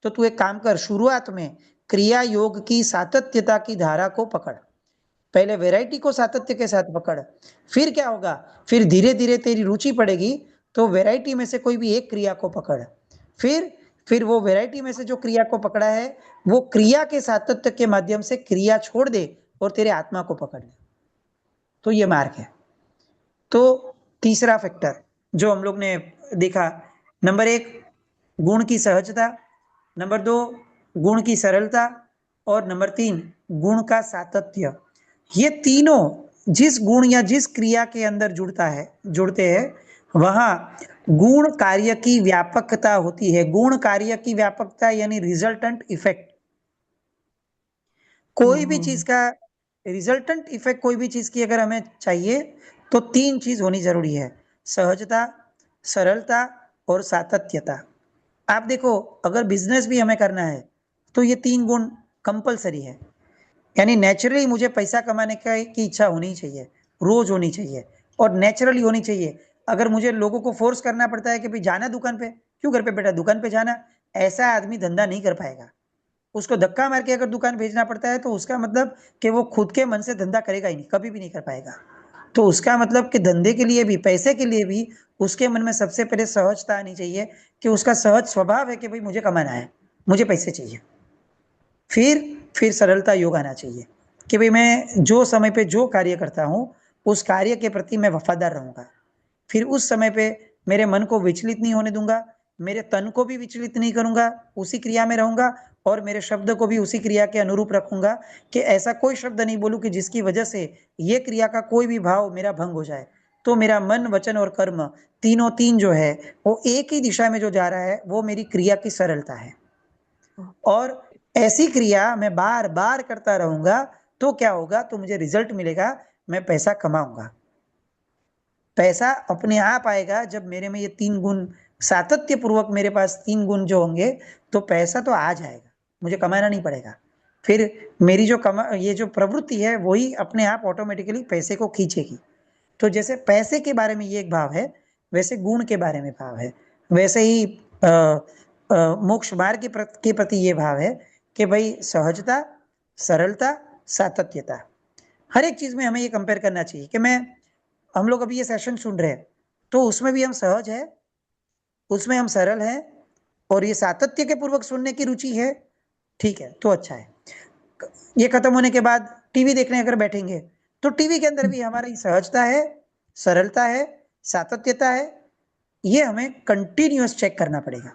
तो तू एक काम कर, शुरुआत में क्रिया योग की सातत्यता की धारा को पकड़, पहले वैरायटी को सातत्य के साथ पकड़, फिर क्या होगा, फिर धीरे धीरे तेरी रुचि पड़ेगी तो वैरायटी में से कोई भी एक क्रिया को पकड़, फिर वो वैरायटी में से जो क्रिया को पकड़ा है वो क्रिया के सातत्य के माध्यम से क्रिया छोड़ दे और तेरे आत्मा को पकड़ ले। तो ये मार्ग है। तो तीसरा फैक्टर जो हम लोग ने देखा, नंबर 1 गुण की सहजता, नंबर 2 गुण की सरलता, और नंबर 3 गुण का सातत्य। ये तीनों जिस गुण या जिस क्रिया के अंदर जुड़ते हैं वहां गुण कार्य की व्यापकता होती है। गुण कार्य की व्यापकता यानी रिजल्टेंट इफेक्ट। कोई भी चीज का रिजल्टेंट इफेक्ट, कोई भी चीज की अगर हमें चाहिए तो 3 चीज होनी जरूरी है: सहजता, सरलता और सातत्यता। आप देखो अगर बिजनेस भी हमें करना है तो ये 3 गुण कंपलसरी है। यानी नेचुरली मुझे पैसा कमाने की इच्छा होनी चाहिए, रोज होनी चाहिए और नेचुरली होनी चाहिए। अगर मुझे लोगों को फोर्स करना पड़ता है कि भाई जाना दुकान पे, क्यों घर पे बेटा दुकान पे जाना, ऐसा आदमी धंधा नहीं कर पाएगा। उसको धक्का मार के अगर दुकान भेजना पड़ता है तो उसका मतलब कि वो खुद के मन से धंधा करेगा ही नहीं, कभी भी नहीं कर पाएगा। तो उसका मतलब कि धंधे के लिए भी, पैसे के लिए भी उसके मन में सबसे पहले सहजता आनी चाहिए कि उसका सहज स्वभाव है कि भाई मुझे कमाना है, मुझे पैसे चाहिए। फिर सरलता योग आना चाहिए कि भाई मैं जो समय पे जो कार्य करता हूँ उस कार्य के प्रति मैं वफादार रहूंगा। फिर उस समय पे मेरे मन को विचलित नहीं होने दूंगा, मेरे तन को भी विचलित नहीं करूंगा, उसी क्रिया में रहूंगा और मेरे शब्द को भी उसी क्रिया के अनुरूप रखूंगा कि ऐसा कोई शब्द नहीं बोलूं कि जिसकी वजह से ये क्रिया का कोई भी भाव मेरा भंग हो जाए। तो मेरा मन, वचन और कर्म तीन जो है वो एक ही दिशा में जो जा रहा है वो मेरी क्रिया की सरलता है। और ऐसी क्रिया मैं बार बार करता रहूंगा तो क्या होगा, तो मुझे रिजल्ट मिलेगा, मैं पैसा कमाऊंगा। पैसा अपने आप आएगा जब मेरे में ये 3 गुण सातत्य पूर्वक, मेरे पास 3 गुण जो होंगे तो पैसा तो आ जाएगा, मुझे कमाना नहीं पड़ेगा। फिर मेरी ये जो प्रवृत्ति है वही अपने आप ऑटोमेटिकली पैसे को खींचेगी। तो जैसे पैसे के बारे में ये एक भाव है, वैसे गुण के बारे में भाव है, वैसे ही मोक्ष मार्ग के प्रति ये भाव है कि भाई सहजता, सरलता, सातत्यता। हर एक चीज में हमें ये कंपेयर करना चाहिए कि हम लोग अभी ये सेशन सुन रहे हैं तो उसमें भी हम सहज है, उसमें हम सरल हैं और ये सातत्य के पूर्वक सुनने की रुचि है, ठीक है, तो अच्छा है। ये खत्म होने के बाद टीवी देखने अगर बैठेंगे तो टीवी के अंदर भी हमारी सहजता है, सरलता है, सातत्यता है, ये हमें कंटिन्यूअस चेक करना पड़ेगा।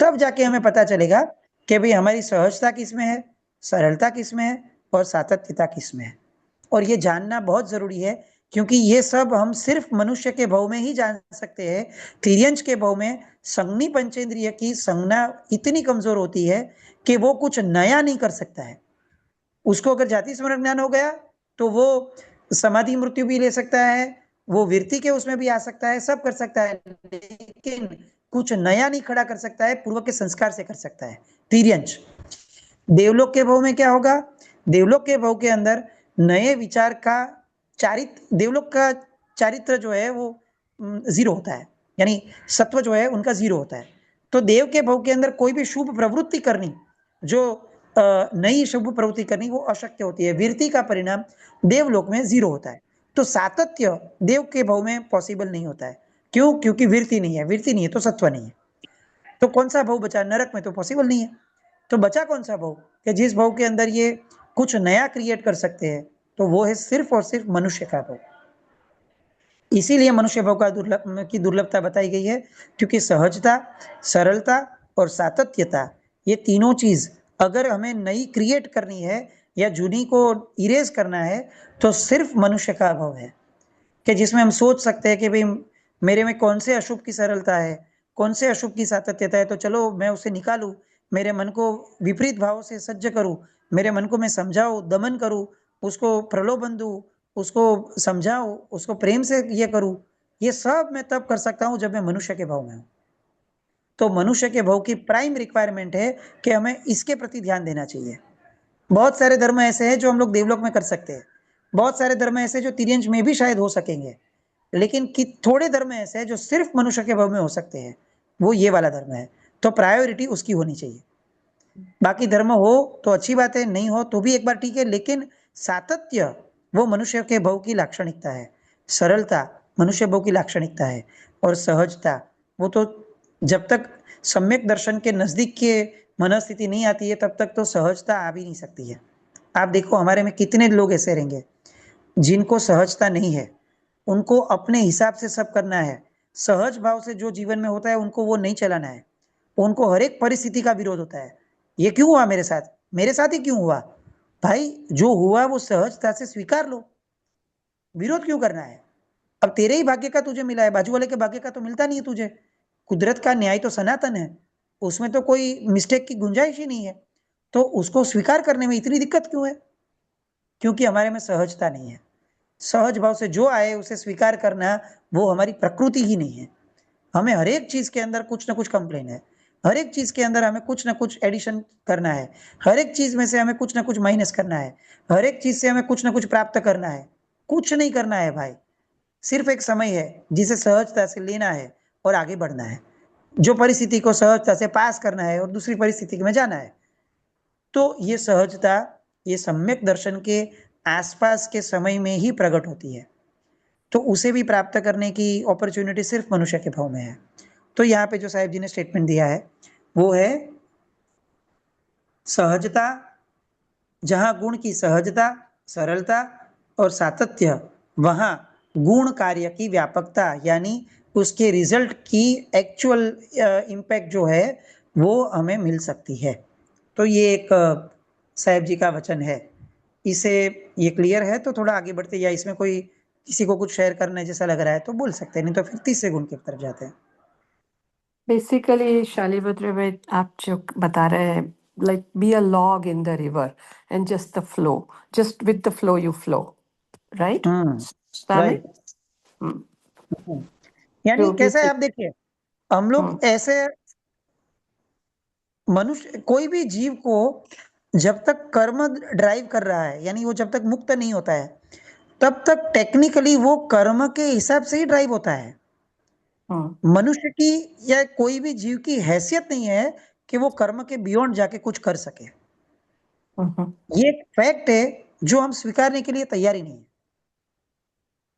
तब जाके हमें पता चलेगा कि भाई हमारी सहजता किसमें है, सरलता किसमें है और सातत्यता किसमें है। और ये जानना बहुत जरूरी है, क्योंकि ये सब हम सिर्फ मनुष्य के भव में ही जान सकते हैं। तिर्यंच के भव में संज्ञी पंचेंद्रिय की संज्ञा इतनी कमजोर होती है कि वो कुछ नया नहीं कर सकता है। उसको अगर जाति स्मरण ज्ञान हो गया तो वो समाधि मृत्यु भी ले सकता है, वो वृत्ति के उसमें भी आ सकता है, सब कर सकता है, लेकिन कुछ नया नहीं खड़ा कर सकता है, पूर्व के संस्कार से कर सकता है। तिर्यंच। देवलोक के भव में क्या होगा? देवलोक के भव के अंदर नए विचार का देवलोक का चारित्र जो है वो 0 होता है, यानी सत्व जो है उनका 0 होता है। तो देव के भव के अंदर कोई भी शुभ प्रवृत्ति करनी, जो नई शुभ प्रवृत्ति करनी, वो अशक्य होती है। वृत्ति का परिणाम देवलोक में 0 होता है। तो सातत्य देव के भव में पॉसिबल नहीं होता है। क्यों? क्योंकि वृत्ति नहीं है। वृत्ति नहीं है तो सत्व नहीं है। तो कौन सा भव बचा? नरक में तो पॉसिबल नहीं है। तो बचा कौन सा भव कि जिस भव के अंदर ये कुछ नया क्रिएट कर सकते हैं? तो वो है सिर्फ और सिर्फ मनुष्य का भव। इसीलिए मनुष्य भव की दुर्लभता बताई गई है, क्योंकि सहजता, सरलता और सातत्यता, ये तीनों चीज अगर हमें नई क्रिएट करनी है या जूनी को इरेज करना है तो सिर्फ मनुष्य का भव है, कि जिसमें हम सोच सकते हैं कि भाई मेरे में कौन से अशुभ की सरलता है, कौन से अशुभ की सातत्यता है, तो चलो मैं उसे निकालूं, मेरे मन को विपरीत भाव से सज्ज करूं, मेरे मन को मैं समझाऊं, दमन करूं, उसको प्रलोभन दूं, उसको समझाऊं, उसको प्रेम से ये करूं। ये सब मैं तब कर सकता हूं जब मैं मनुष्य के भाव में हूं। तो मनुष्य के भाव की प्राइम रिक्वायरमेंट है कि हमें इसके प्रति ध्यान देना चाहिए। बहुत सारे धर्म ऐसे हैं जो हम लोग देवलोक में कर सकते हैं, बहुत सारे धर्म ऐसे जो तिर्यंच में भी शायद हो सकेंगे, लेकिन थोड़े धर्म ऐसे हैं जो सिर्फ मनुष्य के भव में हो सकते हैं, वो ये वाला धर्म है। तो प्रायोरिटी उसकी होनी चाहिए। बाकी धर्म हो तो अच्छी बात है, नहीं हो तो भी एक बार ठीक है, लेकिन सातत्य वो मनुष्य के भव की लाक्षणिकता है, सरलता मनुष्य भव की लाक्षणिकता है, और सहजता वो तो जब तक सम्यक दर्शन के नजदीक के मनस्थिति नहीं आती है तब तक तो सहजता आ भी नहीं सकती है। आप देखो हमारे में कितने लोग ऐसे रहेंगे जिनको सहजता नहीं है, उनको अपने हिसाब से सब करना है, सहज भाव से जो जीवन में होता है उनको वो नहीं चलाना है, उनको हर एक परिस्थिति का विरोध होता है। ये क्यों हुआ मेरे साथ? मेरे साथ ही क्यों हुआ? भाई जो हुआ वो सहजता से स्वीकार लो, विरोध क्यों करना है? अब तेरे ही भाग्य का तुझे मिला है, बाजू वाले के भाग्य का तो मिलता नहीं है तुझे। कुदरत का न्याय तो सनातन है, उसमें तो कोई मिस्टेक की गुंजाइश ही नहीं है। तो उसको स्वीकार करने में इतनी दिक्कत क्यों है? क्योंकि हमारे में सहजता नहीं है। सहज भाव से जो आए उसे स्वीकार करना वो हमारी प्रकृति ही नहीं है। हमें हर एक चीज के अंदर कुछ ना कुछ कंप्लेन है, हर एक चीज के अंदर हमें कुछ ना कुछ एडिशन करना है, हर एक चीज में से हमें कुछ ना कुछ माइनस करना है, हर एक चीज से हमें कुछ ना कुछ प्राप्त करना है। कुछ नहीं करना है भाई, सिर्फ एक समय है जिसे सहजता से लेना है और आगे बढ़ना है, जो परिस्थिति को सहजता से पास करना है और दूसरी परिस्थिति में जाना है। तो ये सहजता ये सम्यक दर्शन के आसपास के समय में ही प्रकट होती है, तो उसे भी प्राप्त करने की अपॉर्चुनिटी सिर्फ मनुष्य के भाव में है। तो यहाँ पे जो साहिब जी ने स्टेटमेंट दिया है वो है सहजता, जहां गुण की सहजता, सरलता और सातत्य, वहां गुण कार्य की व्यापकता, यानी उसके रिजल्ट की एक्चुअल इम्पैक्ट जो है वो हमें मिल सकती है। तो ये एक साहिब जी का वचन है। इसे ये क्लियर है तो थोड़ा आगे बढ़ते, या इसमें कोई किसी को कुछ शेयर करने जैसा लग रहा है तो बोल सकते हैं, नहीं तो फिर तीसरे गुण की तरफ जाते हैं। बेसिकली शालिभद्र भाई आप जो बता रहे हैं, like be a log in the river and just the flow, just with the flow you flow, right? Right. यानी कैसा है, आप देखिए हम लोग ऐसे मनुष्य, कोई भी जीव को जब तक कर्म ड्राइव कर रहा है, यानी वो जब तक मुक्त नहीं होता है तब तक टेक्निकली वो कर्म के हिसाब से ही ड्राइव होता है। मनुष्य की या कोई भी जीव की हैसियत नहीं है कि वो कर्म के बियॉन्ड जाके कुछ कर सके। ये एक फैक्ट है जो हम स्वीकारने के लिए तैयार ही नहीं है।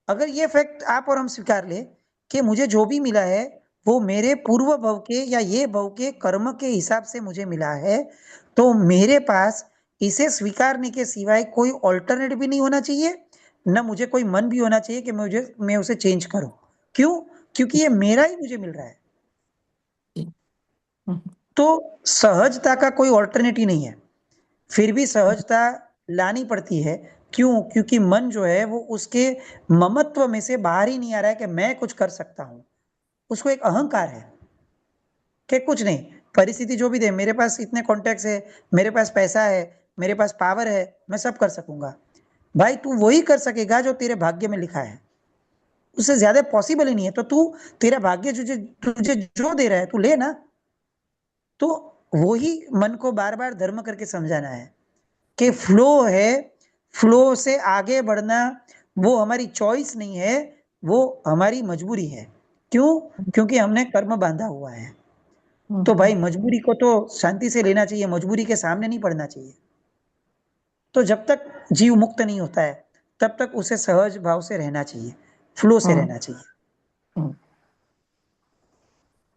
अगर ये फैक्ट आप और हम स्वीकार ले कि मुझे जो भी मिला है वो मेरे पूर्व भव के या ये भव के कर्म के हिसाब से मुझे मिला है, तो मेरे पास इसे स्वीकारने के सिवाय कोई ऑल्टरनेट भी नहीं होना चाहिए, न मुझे कोई मन भी होना चाहिए कि मैं उसे चेंज करूं। क्यों? क्योंकि ये मेरा ही मुझे मिल रहा है। तो सहजता का कोई ऑल्टरनेट ही नहीं है। फिर भी सहजता लानी पड़ती है। क्यों? क्योंकि मन जो है वो उसके ममत्व में से बाहर ही नहीं आ रहा है कि मैं कुछ कर सकता हूं। उसको एक अहंकार है कि कुछ नहीं, परिस्थिति जो भी दे, मेरे पास इतने कॉन्टेक्ट है, मेरे पास पैसा है, मेरे पास पावर है, मैं सब कर सकूंगा। भाई तू वही कर सकेगा जो तेरे भाग्य में लिखा है, उससे ज्यादा पॉसिबल ही नहीं है। तो तू, तेरा भाग्य तुझे तुझे जो दे रहा है तू ले ना। तो वो ही मन को बार बार धर्म करके समझाना है कि फ्लो है, फ्लो से आगे बढ़ना वो हमारी चॉइस नहीं है, वो हमारी मजबूरी है। क्यों? क्योंकि हमने कर्म बांधा हुआ है। तो भाई मजबूरी को तो शांति से लेना चाहिए, मजबूरी के सामने नहीं पड़ना चाहिए। तो जब तक जीव मुक्त नहीं होता है तब तक उसे सहज भाव से रहना चाहिए, फ्लो से रहना चाहिए।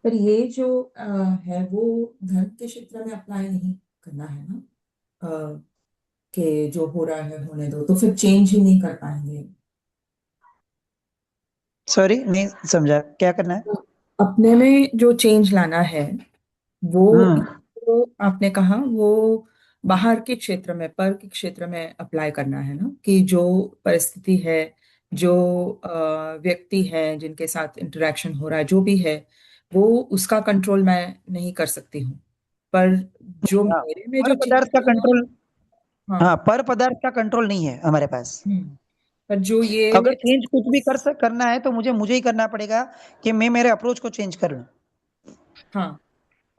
पर ये जो है वो धर्म के क्षेत्र में अप्लाई नहीं करना है ना, कि जो हो रहा है होने दो, तो फिर चेंज ही नहीं कर पाएंगे। सॉरी, नहीं समझा, क्या करना है? अपने में जो चेंज लाना है वो, हम्म जो आपने कहा वो बाहर के क्षेत्र में, पर के क्षेत्र में अप्लाई करना है ना, कि जो परिस्थिति है, जो व्यक्ति है जिनके साथ इंटरेक्शन हो रहा है, जो भी है, वो उसका कंट्रोल मैं नहीं कर सकती हूँ, पर जो हाँ, मेरे में पर जो पदार्थ का चेंज लाना है। कंट्रोल, हाँ, हाँ। पर पदार्थ का कंट्रोल नहीं है हमारे पास। पर जो अगर ये, चेंज कुछ भी करना है तो मुझे ही करना पड़ेगा कि मैं मेरे अप्रोच को चेंज कर लूं। हाँ,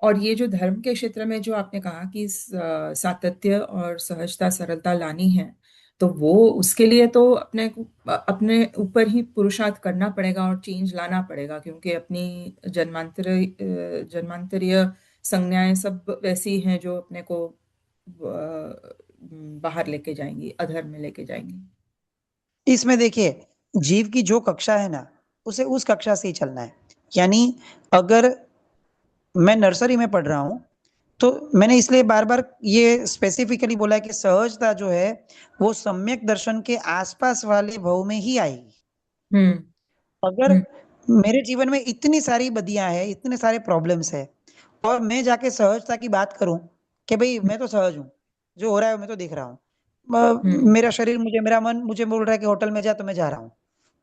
और ये जो धर्म के क्षेत्र में जो आपने कहा कि सातत्य और सहजता सरलता लानी है, तो वो उसके लिए तो अपने ऊपर ही पुरुषार्थ करना पड़ेगा और चेंज लाना पड़ेगा, क्योंकि अपनी जन्मांतरीय संज्ञाएं सब वैसी हैं जो अपने को बाहर लेके जाएंगी, अधर्म में लेके जाएंगी। इसमें देखिए, जीव की जो कक्षा है ना, उसे उस कक्षा से ही चलना है। यानी अगर मैं नर्सरी में पढ़ रहा हूं, तो मैंने इसलिए बार बार ये स्पेसिफिकली बोला है कि सहजता जो है वो सम्यक दर्शन के आसपास वाले भव में ही आएगी। हम्म। अगर हम्म। मेरे जीवन में इतनी सारी बदियां हैं, इतने सारे प्रॉब्लम्स है, और मैं जाके सहजता की बात करूं कि भाई मैं तो सहज हूँ, जो हो रहा है मैं तो देख रहा हूँ, हम्म। मेरा शरीर मेरा मन मुझे बोल रहा है कि होटल में जा, तो मैं जा रहा हूँ,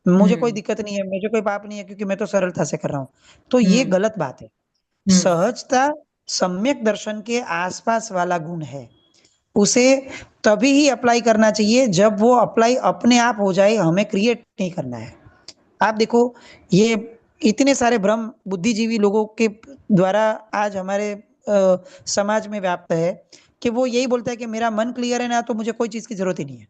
मुझे कोई हम्म। दिक्कत नहीं है, मुझे कोई पाप नहीं है, क्योंकि मैं तो सरलता से कर रहा हूँ। तो ये हम्म। गलत बात है। हम्म। सहजता सम्यक दर्शन के आसपास वाला गुण है। उसे तभी ही अप्लाई करना चाहिए जब वो अप्लाई अपने आप हो जाए, हमें क्रिएट नहीं करना है। आप देखो, ये इतने सारे भ्रम बुद्धिजीवी लोगों के द्वारा आज हमारे समाज में व्याप्त है कि वो यही बोलता है कि मेरा मन क्लियर है ना, तो मुझे कोई चीज की जरूरत ही नहीं है।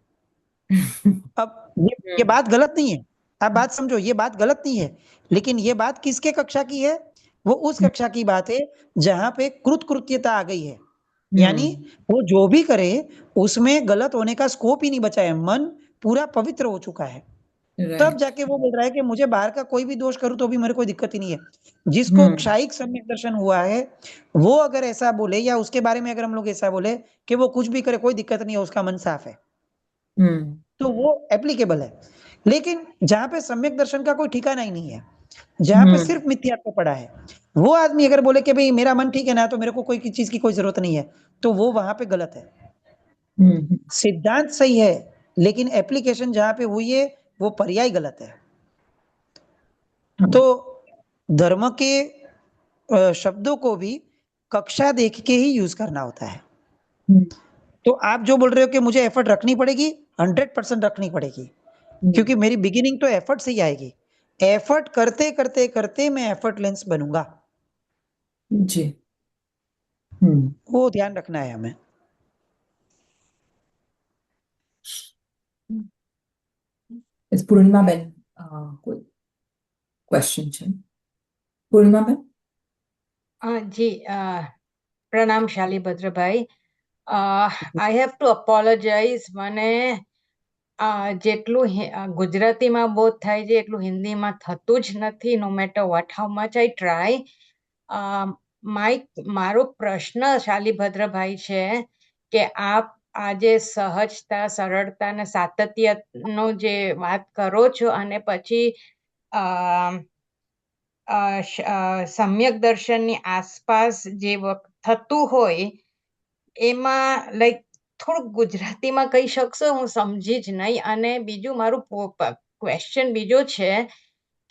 अब ये बात गलत नहीं है, आप बात समझो, ये बात गलत नहीं है, लेकिन ये बात किसके कक्षा की है? वो उस कक्षा की बात है जहां पे कृतकृत्यता आ गई है। यानी वो जो भी करे उसमें गलत होने का स्कोप ही नहीं बचा है, मन पूरा पवित्र हो चुका है। तब राइट। जाके वो बोल रहा है कि मुझे बाहर का कोई भी दोष करूं तो भी मेरे कोई दिक्कत ही नहीं है। जिसको हम्म। क्षायिक सम्यक दर्शन हुआ है, वो अगर ऐसा बोले, या उसके बारे में अगर हम लोग ऐसा बोले कि वो कुछ भी करे कोई दिक्कत नहीं है, उसका मन साफ है, हम्म। तो वो एप्लीकेबल है। लेकिन जहां पे सम्यक दर्शन का कोई ठिकाना ही नहीं है, जहां पे हम्म। सिर्फ मिथ्यात्व पड़ा है, वो आदमी अगर बोले कि भाई मेरा मन ठीक है ना, तो मेरे को कोई चीज की कोई जरूरत नहीं है, तो वो वहां पे गलत है। हम्म। सिद्धांत सही है, लेकिन एप्लीकेशन जहां पे हुई है वो पर्याय गलत है। तो हाँ। धर्म के शब्दों को भी कक्षा देख के ही यूज करना होता है। हम्म। तो आप जो बोल रहे हो कि मुझे एफर्ट रखनी पड़ेगी, 100% रखनी पड़ेगी, हम्म। क्योंकि मेरी बिगिनिंग तो एफर्ट से ही आएगी। एफर्ट करते करते करते मैं एफर्टलेस बनूंगा, जी। हम्म। वो ध्यान रखना है हमें। પૂર્ણિમા બેન, કોઈ ક્વેશ્ચન છે? પૂર્ણિમા બેન? जी प्रणाम शालीभद्र भाई। आई हैव टू अपोलोजाइज, मैंने જેટલું ગુજરાતીમાં બોધ થાય છે એટલું હિન્દીમાં થતું જ નથી. No matter what how much I try. મારો પ્રશ્ન શાલીભદ્રભાઈ છે કે આપ આજે સહજતા, સરળતા અને સાતત્યનો જે વાત કરો છો અને પછી સમ્યક દર્શનની આસપાસ જે થતું હોય એમાં લાઈક થોડુંક ગુજરાતીમાં કહી શકશો? હું સમજી જ નહીં. અને બીજું મારું ક્વેશ્ચન બીજો છે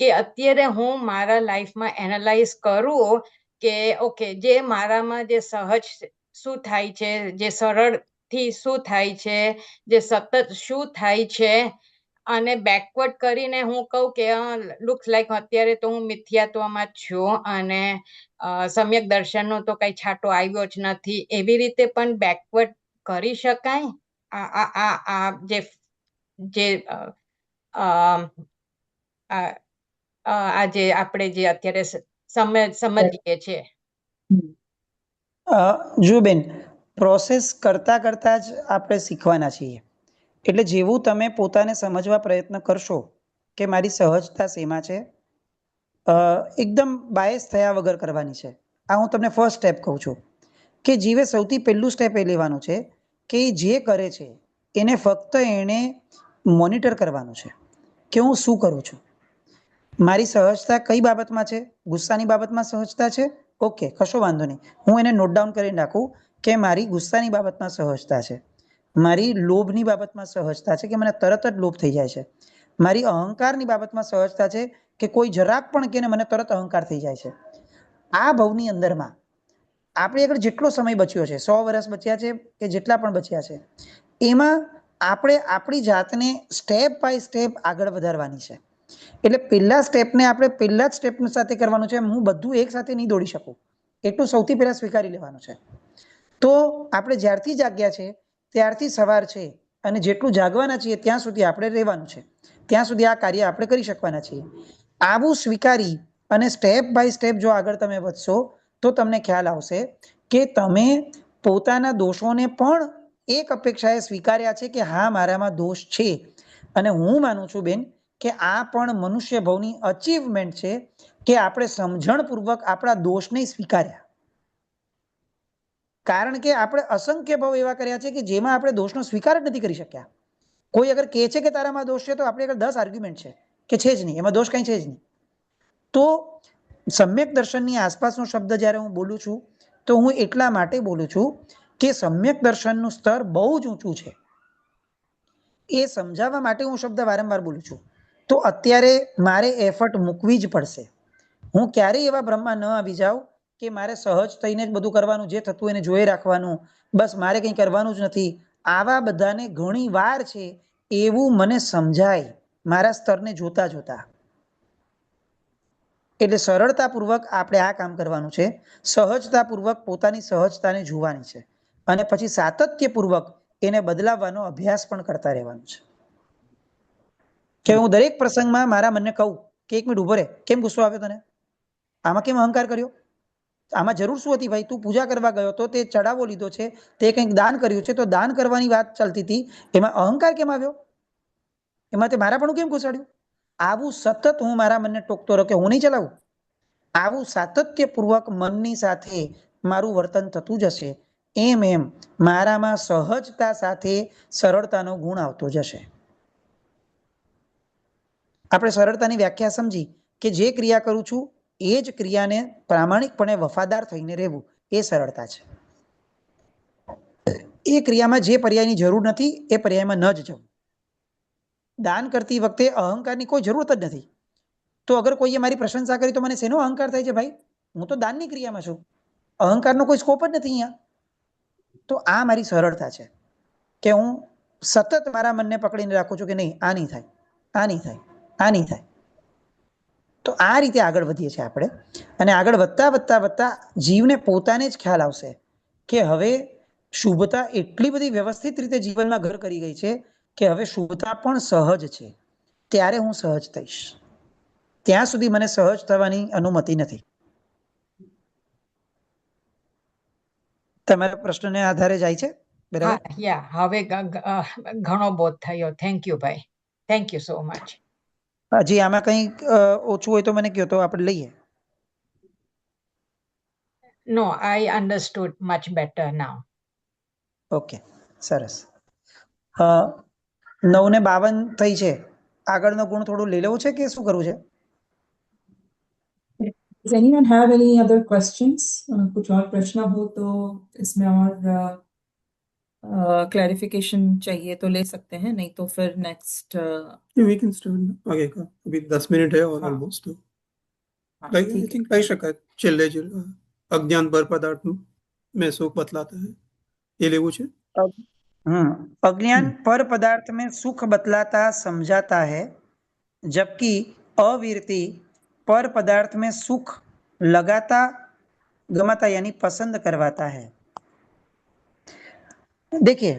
કે અત્યારે હું મારા લાઈફમાં એનાલાઇઝ કરું કે ઓકે, જે મારામાં જે સહજ શું થાય છે, જે સરળથી શું થાય છે, જે સતત શું થાય છે, અને બેકવર્ડ કરીને હું કહું કે લુક્સ લાઈક અત્યારે તો હું મિથ્યાત્વમાં જ છું અને સમ્યક દર્શનનો તો કઈ છાંટો આવ્યો જ નથી, એવી રીતે પણ બેકવર્ડ કરી શકાય? આ જે આપણે જે અત્યારે સમજીએ છીએ. જો બેન, પ્રોસેસ કરતા કરતા જ આપણે શીખવાના છીએ. એટલે જેવું તમે પોતાને સમજવા પ્રયત્ન કરશો કે મારી સહજતા શેમાં છે, એકદમ બાયસ થયા વગર કરવાની છે. આ હું તમને ફર્સ્ટ સ્ટેપ કહું છું કે જીવે સૌથી પહેલું સ્ટેપ એ લેવાનું છે કે જે કરે છે એને ફક્ત એણે મોનિટર કરવાનું છે કે હું શું કરું છું. મારી સહજતા કઈ બાબતમાં છે? ગુસ્સાની બાબતમાં સહજતા છે? ઓકે, કશો વાંધો નહીં, હું એને નોટ ડાઉન કરીને રાખું કે મારી ગુસ્સાની બાબતમાં સહજતા છે. મારી લોભની બાબતમાં સહજતા છે કે મને તરત જ લોભ થઈ જાય છે. મારી અહંકારની બાબતમાં સહજતા છે કે કોઈ જરાક પણ કે મને તરત અહંકાર થઈ જાય છે. આ ભવની અંદરમાં આપણે આગળ જેટલો સમય બચ્યો છે, 100 વર્ષ બચ્યા છે કે જેટલા પણ બચ્યા છે, એમાં આપણે આપણી જાતને સ્ટેપ બાય સ્ટેપ આગળ વધારવાની છે. એટલે પહેલા સ્ટેપને આપણે પહેલા જ સ્ટેપ સાથે કરવાનું છે. હું બધું એક સાથે નહીં દોડી શકું, એટલું સૌથી પહેલા સ્વીકારી લેવાનું છે. તો આપણે જ્યારથી જાગ્યા છે ત્યારથી સવાર છે અને જેટલું જાગવાના છીએ ત્યાં સુધી આપણે રહેવાનું છે, ત્યાં સુધી આ કાર્ય આપણે કરી શકવાના છીએ. આવું સ્વીકારી અને સ્ટેપ બાય સ્ટેપ જો આગળ તમે વધશો તો તમને ખ્યાલ આવશે કે તમે પોતાના દોષોને પણ એક અપેક્ષાએ સ્વીકાર્યા છે કે હા, મારામાં દોષ છે. અને હું માનું છું બેન કે આ પણ મનુષ્ય ભવની અચીવમેન્ટ છે કે આપણે સમજણપૂર્વક આપણા દોષને સ્વીકાર્યા. કારણ કે આપણે અસંખ્ય ભાવ એવા કર્યા છે કે જેમાં આપણે દોષનો સ્વીકાર જ નથી કરી શક્યા. કોઈ અગર કહે છે કે તારામાં દોષ છે તો આપણે આગળ 10 આર્ગ્યુમેન્ટ છે કે છે જ નહીં, એમાં દોષ કંઈ છે જ નહીં. તો સમ્યક દર્શનની આસપાસનો શબ્દ જ્યારે હું બોલું છું તો હું એટલા માટે બોલું છું કે સમ્યક દર્શનનું સ્તર બહુ જ ઊંચું છે. એ સમજાવવા માટે હું શબ્દ વારંવાર બોલું છું. તો અત્યારે મારે એફર્ટ મૂકવી જ પડશે. હું ક્યારેય એવા ભ્રમમાં ન આવી જાઉં કે મારે સહજ થઈને જ બધું કરવાનું, જે થતું એને જોઈ રાખવાનું, બસ મારે કંઈ કરવાનું જ નથી. આવા બધાને ઘણી વાર છે એવું મને સમજાય મારા સ્તરને જોતા જોતા. એટલે સરળતાપૂર્વક આપણે આ કામ કરવાનું છે, સહજતાપૂર્વક પોતાની સહજતાને જોવાની છે અને પછી સાતત્યપૂર્વક એને બદલાવવાનો અભ્યાસ પણ કરતા રહેવાનું છે. કે હું દરેક પ્રસંગમાં મારા મનને કહું કે 1 મિનિટ ઉભો રહે, કેમ ગુસ્સો આવ્યો તને? આમાં કેમ અહંકાર કર્યો? આમાં જરૂર શું હતી ભાઈ? તું પૂજા કરવા ગયો તો તે ચડાવો લીધો છે, તે કંઈક દાન કર્યું છે, તો દાન કરવાની વાત ચાલતી હતી, એમાં અહંકાર કેમ આવ્યો? એમાં તે મારા પણ કેમ ઘુસાડ્યું? આવું સતત હું મારા મનને ટોકતો રહ્યો કે હું નહીં ચલાવું. આવું સાતત્યપૂર્વક મનની સાથે મારું વર્તન થતું જશે. એમ એમ મારામાં સહજતા સાથે સરળતાનો ગુણ આવતો જશે. આપણે સરળતાની વ્યાખ્યા સમજી કે જે ક્રિયા કરું છું એ જ ક્રિયાને પ્રામાણિકપણે વફાદાર થઈને રહેવું, એ સરળતા છે. એ ક્રિયામાં જે પર્યાયની જરૂર નથી એ પર્યાયમાં ન જ જવું. દાન કરતી વખતે અહંકારની કોઈ જરૂરત જ નથી. તો અગર કોઈએ મારી પ્રશંસા કરી તો મને શેનો અહંકાર થાય છે ભાઈ? હું તો દાનની ક્રિયામાં છું, અહંકારનો કોઈ સ્કોપ જ નથી અહીંયા. તો આ મારી સરળતા છે કે હું સતત મારા મનને પકડીને રાખું છું કે નહીં, આ નહીં થાય, આ નહીં થાય, આ નહીં થાય. તો આ રીતે આગળ વધીએ છીએ આપણે. અને આગળ વધતા વધતા વધતા જીવને પોતાને જ ખ્યાલ આવશે કે હવે શુભતા એટલી બધી વ્યવસ્થિત રીતે જીવનમાં ઘર કરી ગઈ છે કે હવે શુભતા પણ સહજ છે. ત્યારે હું સહજ થઈશ. ત્યાં સુધી મને સહજ થવાની અનુમતિ નથી. તમારા પ્રશ્નને આધારે જાય છે? બરાબર? હા યા હવે ઘણો બોધ થયો. થેન્ક યુ ભાઈ, થેન્ક યુ સો મચ. હજી આમાં કંઈ ઓછું હોય તો મને કહો તો આપણે લઈએ. નો, આઈ અન્ડરસ્ટુડ મચ બેટર નાઉ. ઓકે, સરસ. 9 ને 52 થઈ છે. આગળનો ગુણ થોડું લઈ લેવું છે કે શું કરવું છે? Does anyone have any other questions? कुछ और प्रश्न हो तो इसमें और क्लैरिफिकेशन चाहिए तो ले सकते हैं, नहीं तो फिर नेक्स्ट वी कैन स्टार्ट आगे का. अभी 10 मिनट है और हाँ. ऑलमोस्ट. आई ठीक थिंक કહી શકાય છેલ્લે જ અજ્ઞાન પર પદાર્થ में सुख बतलाता है. ये लेવું છે. अज्ञान पर पदार्थ में सुख बतलाता समझाता है, जबकि अविरति पर पदार्थ में सुख लगाता गमाता यानी पसंद करवाता है. देखिए,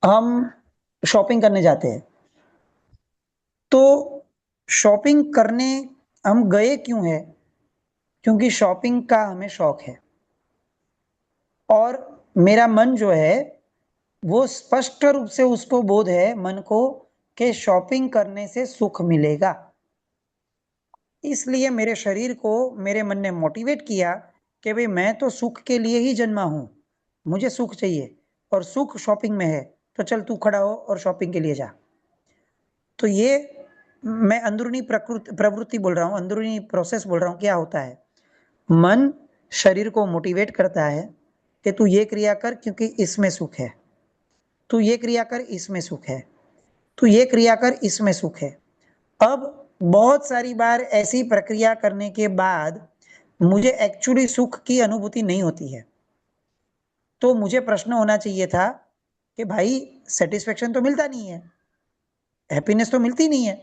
हम शॉपिंग करने जाते हैं तो शॉपिंग करने हम गए क्यों है? क्योंकि शॉपिंग का हमें शौक है और मेरा मन जो है वो स्पष्ट रूप से उसको बोध है मन को कि शॉपिंग करने से सुख मिलेगा. इसलिए मेरे शरीर को मेरे मन ने मोटिवेट किया कि भाई मैं तो सुख के लिए ही जन्मा हूँ, मुझे सुख चाहिए और सुख शॉपिंग में है, तो चल तू खड़ा हो और शॉपिंग के लिए जा. तो ये मैं अंदरूनी प्रवृत्ति बोल रहा हूँ, अंदरूनी प्रोसेस बोल रहा हूँ. क्या होता है? मन शरीर को मोटिवेट करता है कि तू ये क्रिया कर क्योंकि इसमें सुख है, तू ये क्रिया कर इसमें सुख है, तू ये क्रिया कर इसमें सुख है. अब बहुत सारी बार ऐसी प्रक्रिया करने के बाद मुझे एक्चुअली सुख की अनुभूति नहीं होती है, तो मुझे प्रश्न होना चाहिए था कि भाई सेटिस्फेक्शन तो मिलता नहीं है, हैप्पीनेस तो मिलती नहीं है,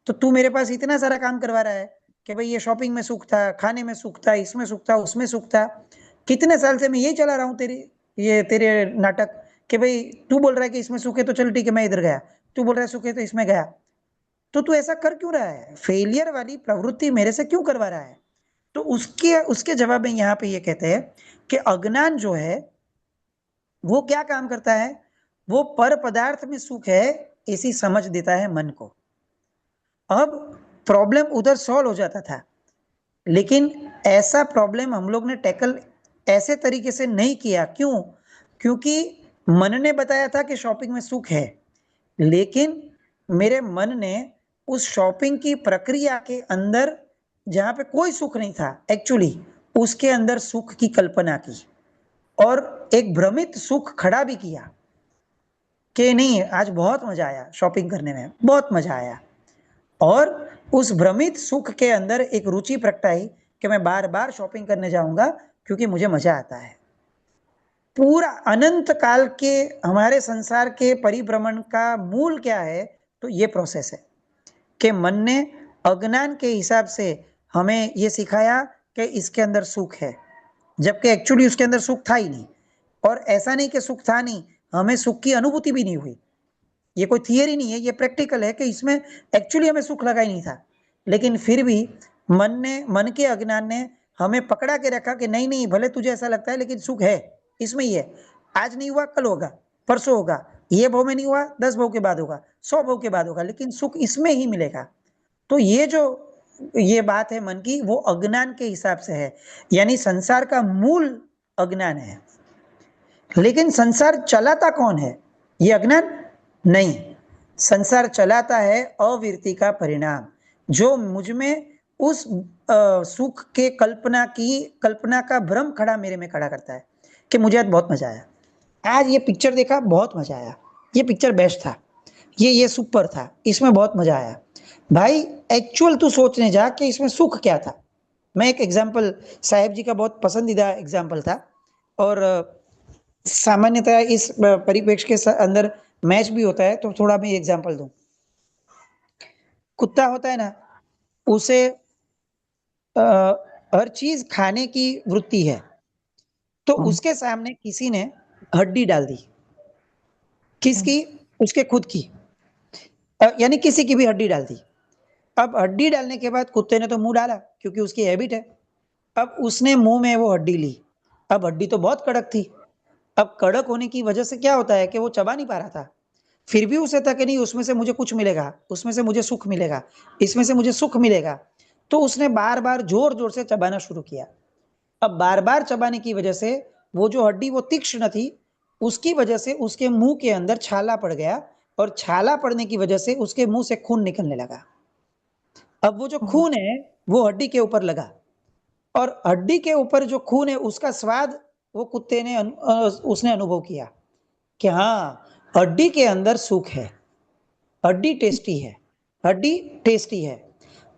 तो तू मेरे पास इतना सारा काम करवा रहा है कि भाई ये शॉपिंग में सुख था, खाने में सुख था, इसमें सुख था, उसमें सुख था. कितने साल से मैं यही चला रहा हूँ तेरे नाटक कि भाई तू बोल रहा है कि इसमें सुख है तो चल ठीक है मैं इधर गया, तू बोल रहा है सुख है तो इसमें गया. तो तू ऐसा कर क्यों रहा है? फेलियर वाली प्रवृत्ति मेरे से क्यों करवा रहा है? तो उसके जवाब में यहाँ पे ये कहते हैं कि अज्ञान जो है वो क्या काम करता है? वो पर पदार्थ में सुख है ऐसी समझ देता है मन को. अब प्रॉब्लम उधर सॉल्व हो जाता था, लेकिन ऐसा प्रॉब्लम हम लोग ने टैकल ऐसे तरीके से नहीं किया. क्यों? क्योंकि मन ने बताया था कि शॉपिंग में सुख है, लेकिन मेरे मन ने उस शॉपिंग की प्रक्रिया के अंदर जहाँ पे कोई सुख नहीं था एक्चुअली, उसके अंदर सुख की कल्पना की और एक भ्रमित सुख खड़ा भी किया कि नहीं आज बहुत मजा आया शॉपिंग करने में, बहुत मजा आया. और उस भ्रमित सुख के अंदर एक रुचि प्रगटाई कि मैं बार बार शॉपिंग करने जाऊंगा क्योंकि मुझे मजा आता है. पूरा अनंत काल के हमारे संसार के परिभ्रमण का मूल क्या है? तो ये प्रोसेस है कि मन ने अज्ञान के हिसाब से हमें ये सिखाया कि इसके अंदर सुख है, जबकि एक्चुअली उसके अंदर सुख था ही नहीं. और ऐसा नहीं कि सुख था नहीं, हमें सुख की अनुभूति भी नहीं हुई. ये कोई थियरी नहीं है, ये प्रैक्टिकल है कि इसमें एक्चुअली हमें सुख लगा ही नहीं था, लेकिन फिर भी मन के अज्ञान ने हमें पकड़ा के रखा कि नहीं नहीं भले तुझे ऐसा लगता है लेकिन सुख है इसमें ही है. आज नहीं हुआ कल होगा, परसों होगा, ये भाव में नहीं हुआ 10 भाव के बाद होगा, 100 भाव के बाद होगा, लेकिन सुख इसमें ही मिलेगा. तो ये बात है मन की, वो अज्ञान के हिसाब से है, यानी संसार का मूल अज्ञान है. लेकिन संसार चलाता कौन है? ये अज्ञान नहीं, संसार चलाता है अविरति का परिणाम, जो मुझ में उस सुख के कल्पना का भ्रम खड़ा मेरे में खड़ा करता है कि मुझे आज बहुत मजा आया, आज ये पिक्चर देखा बहुत मजा आया, ये पिक्चर बेस्ट था, ये सुपर था, इसमें बहुत मजा आया. भाई एक्चुअल तू सोचने जा कि इसमें सुख क्या था. मैं एक एग्जाम्पल, साहेब जी का बहुत पसंदीदा एग्जाम्पल था और सामान्यतः इस परिप्रेक्ष्य के अंदर मैच भी होता है, तो थोड़ा मैं एग्जाम्पल दूं. कुत्ता होता है ना, उसे हर चीज खाने की वृत्ति है, तो उसके सामने किसी ने हड्डी डाल दी, किसकी? उसके खुद की, यानी किसी की भी हड्डी डाल दी. अब हड्डी डालने के बाद कुत्ते ने तो मुंह डाला क्योंकि उसकी हैबिट है. अब उसने मुंह में वो हड्डी ली, अब हड्डी तो बहुत कड़क थी, अब कड़क होने की वजह से क्या होता है कि वो चबा नहीं पा रहा था, फिर भी उसे था कि नहीं उसमें से मुझे कुछ मिलेगा, उसमें से मुझे सुख मिलेगा, इसमें से मुझे सुख मिलेगा, तो उसने बार बार जोर जोर से चबाना शुरू किया। अब बार बार चबाने की वजह से वो जो हड्डी वो तीक्ष्ण थी, उसकी वजह से उसके मुंह के अंदर छाला पड़ गया, और छाला पड़ने की वजह से उसके मुंह से खून निकलने लगा। अब वो जो खून है वो हड्डी के ऊपर लगा, और हड्डी के ऊपर जो खून है उसका स्वाद वो कुत्ते ने उसने अनुभव किया कि हाँ, हड्डी के अंदर सुख है, हड्डी टेस्टी है, हड्डी टेस्टी है।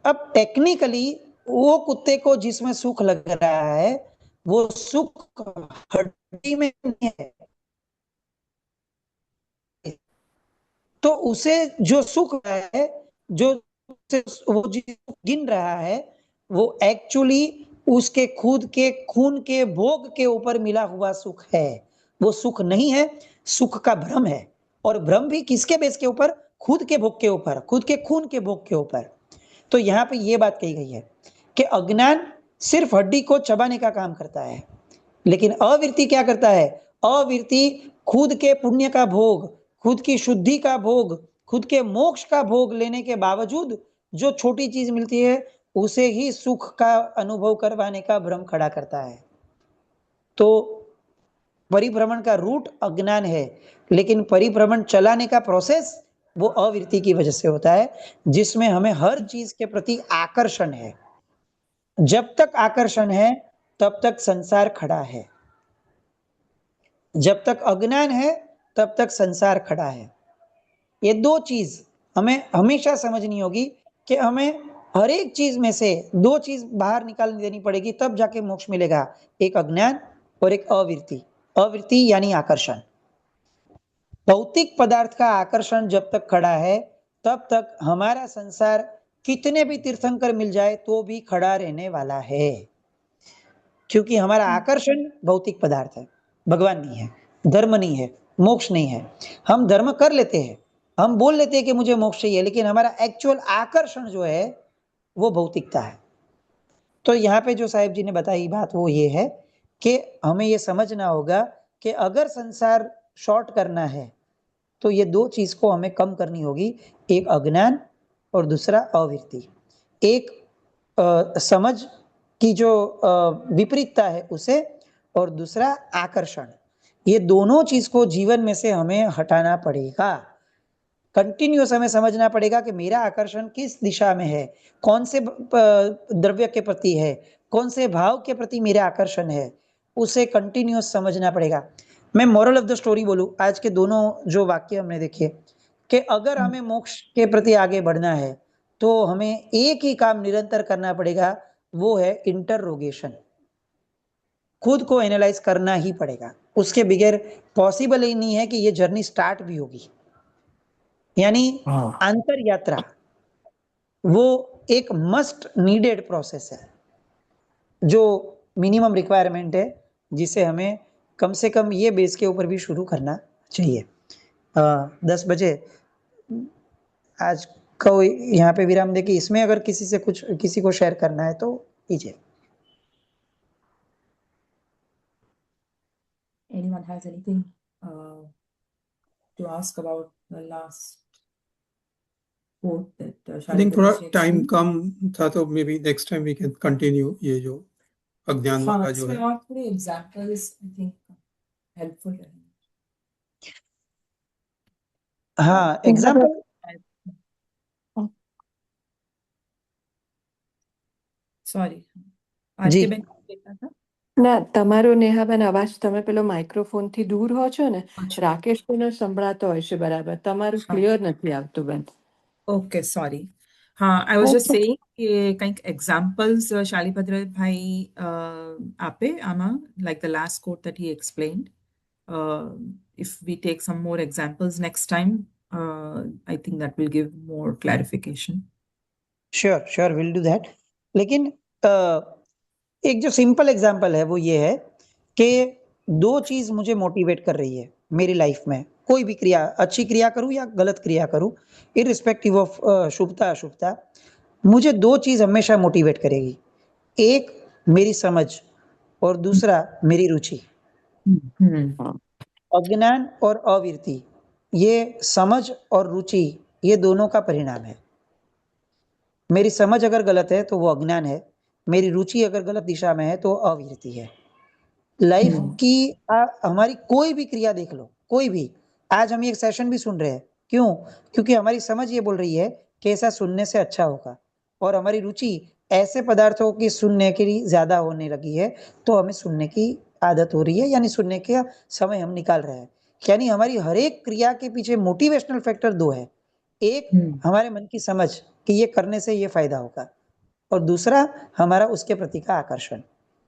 अब टेक्निकली वो कुत्ते को जिसमें सुख लग रहा है वो सुख हड्डी में नहीं है, तो उसे जो सुख है, जो वो गिन रहा है, वो एक्चुअली उसके खुद के खून के भोग के ऊपर मिला हुआ सुख है। वो सुख नहीं है, सुख का भ्रम है, और भ्रम भी किसके बेस के ऊपर? खुद के भोग के ऊपर, खुद के खून के भोग के ऊपर। तो यहाँ पे ये बात कही गई है कि अज्ञान सिर्फ हड्डी को चबाने का काम करता है, लेकिन अविरति क्या करता है? अविरति खुद के पुण्य का भोग, खुद की शुद्धि का भोग, खुद के मोक्ष का भोग लेने के बावजूद जो छोटी चीज मिलती है उसे ही सुख का अनुभव करवाने का भ्रम खड़ा करता है। तो परिभ्रमण का रूट अज्ञान है, लेकिन परिभ्रमण चलाने का प्रोसेस वो अविरति की वजह से होता है, जिसमें हमें हर चीज के प्रति आकर्षण है। जब तक आकर्षण है तब तक संसार खड़ा है, जब तक अज्ञान है तब तक संसार खड़ा है। ये दो चीज हमें हमेशा समझनी होगी कि हमें हर एक चीज में से दो चीज बाहर निकाल देनी पड़ेगी, तब जाके मोक्ष मिलेगा। एक अज्ञान और एक अविरति। अविरति यानी आकर्षण। भौतिक पदार्थ का आकर्षण जब तक खड़ा है तब तक हमारा संसार कितने भी तीर्थंकर मिल जाए तो भी खड़ा रहने वाला है, क्योंकि हमारा आकर्षण भौतिक पदार्थ है, भगवान नहीं है, धर्म नहीं है, मोक्ष नहीं है। हम धर्म कर लेते हैं, हम बोल लेते हैं कि मुझे मोक्ष चाहिए, लेकिन हमारा एक्चुअल आकर्षण जो है वो भौतिकता है। तो यहाँ पे जो साहिब जी ने बताई बात वो ये है कि हमें ये समझना होगा कि अगर संसार शॉर्ट करना है तो ये दो चीज को हमें कम करनी होगी, एक अज्ञान और दूसरा अविरति। एक समझ की जो विपरीतता है उसे, और दूसरा आकर्षण। ये दोनों चीज को जीवन में से हमें हटाना पड़ेगा। कंटिन्यूस हमें समझना पड़ेगा कि मेरा आकर्षण किस दिशा में है, कौन से द्रव्य के प्रति है, कौन से भाव के प्रति मेरा आकर्षण है, उसे कंटिन्यूस समझना पड़ेगा। मैं मोरल ऑफ द स्टोरी बोलूं, आज के दोनों जो वाक्य हमने देखे कि अगर हमें मोक्ष के प्रति आगे बढ़ना है तो हमें एक ही काम निरंतर करना पड़ेगा, वो है इंटररोगेशन। खुद को एनालाइज करना ही पड़ेगा, उसके बगैर पॉसिबल ही नहीं है कि ये जर्नी स्टार्ट भी होगी। यानी अंतर यात्रा वो एक मस्ट नीडेड प्रोसेस है, जो मिनिमम रिक्वायरमेंट है, जिसे हमें कम से कम ये बेस के ऊपर भी शुरू करना चाहिए। 10 बजे आज को यहाँ पे विराम दे कि इसमें अगर किसी से कुछ किसी को शेयर करना है तो कीजिए। Anyone has anything to ask about the last quote that I think Shalini थोड़ा ji टाइम explained? कम था, तो maybe next time we can continue ये जो अज्ञान हाँ, वाला जो इसमें है। और थोड़े एग्जाम्पल्स आई थिंक हेल्पफुल रहेंगे। हाँ, एग्जाम्पल सॉरी, आज जी के બેન देखा था ના તમારો નેહાબેન અવાજ, તમે પેલો માઇક્રોફોન થી દૂર હો છો ને, अच्छा રાકેશભાઈને સંભળાતો હોય છે બરાબર, તમારું हाँ ક્લિયર નથી આવતું બેન. ओके सॉरी हाँ I was just Okay. Saying કે કંઈક એક્ઝામ્પલ્સ શાલીભદ્રભાઈ આપે આમાં like the last quote that he explained if we take some more examples next time I think that will give more clarification. Sure sure will do that. लेकिन एक जो simple example है वो ये है कि दो चीज मुझे मोटिवेट कर रही है मेरी लाइफ में, कोई भी क्रिया, अच्छी क्रिया करूं या गलत क्रिया करूं, इररिस्पेक्टिव ऑफ शुभता अशुभता, मुझे दो चीज हमेशा मोटिवेट करेगी। एक मेरी समझ और दूसरा मेरी रुचि। हम्म अज्ञान और अविरति ये समझ और रुचि ये दोनों का परिणाम है। मेरी समझ अगर गलत है तो वो अज्ञान है, मेरी रुचि अगर गलत दिशा में है तो अविरति है। लाइफ की हमारी कोई भी क्रिया देख लो, कोई भी। आज हम ये सेशन भी सुन रहे हैं, क्यों? क्योंकि हमारी समझ ये बोल रही है कि ऐसा सुनने से अच्छा होगा, और हमारी रुचि ऐसे पदार्थों की सुनने के लिए ज्यादा होने लगी है, तो हमें सुनने की आदत हो रही है, यानी सुनने का समय हम निकाल रहे हैं। यानी हमारी हर एक क्रिया के पीछे मोटिवेशनल फैक्टर दो है। एक हमारे मन की समझ कि ये करने से ये फायदा होगा, और दूसरा हमारा उसके प्रति का आकर्षण।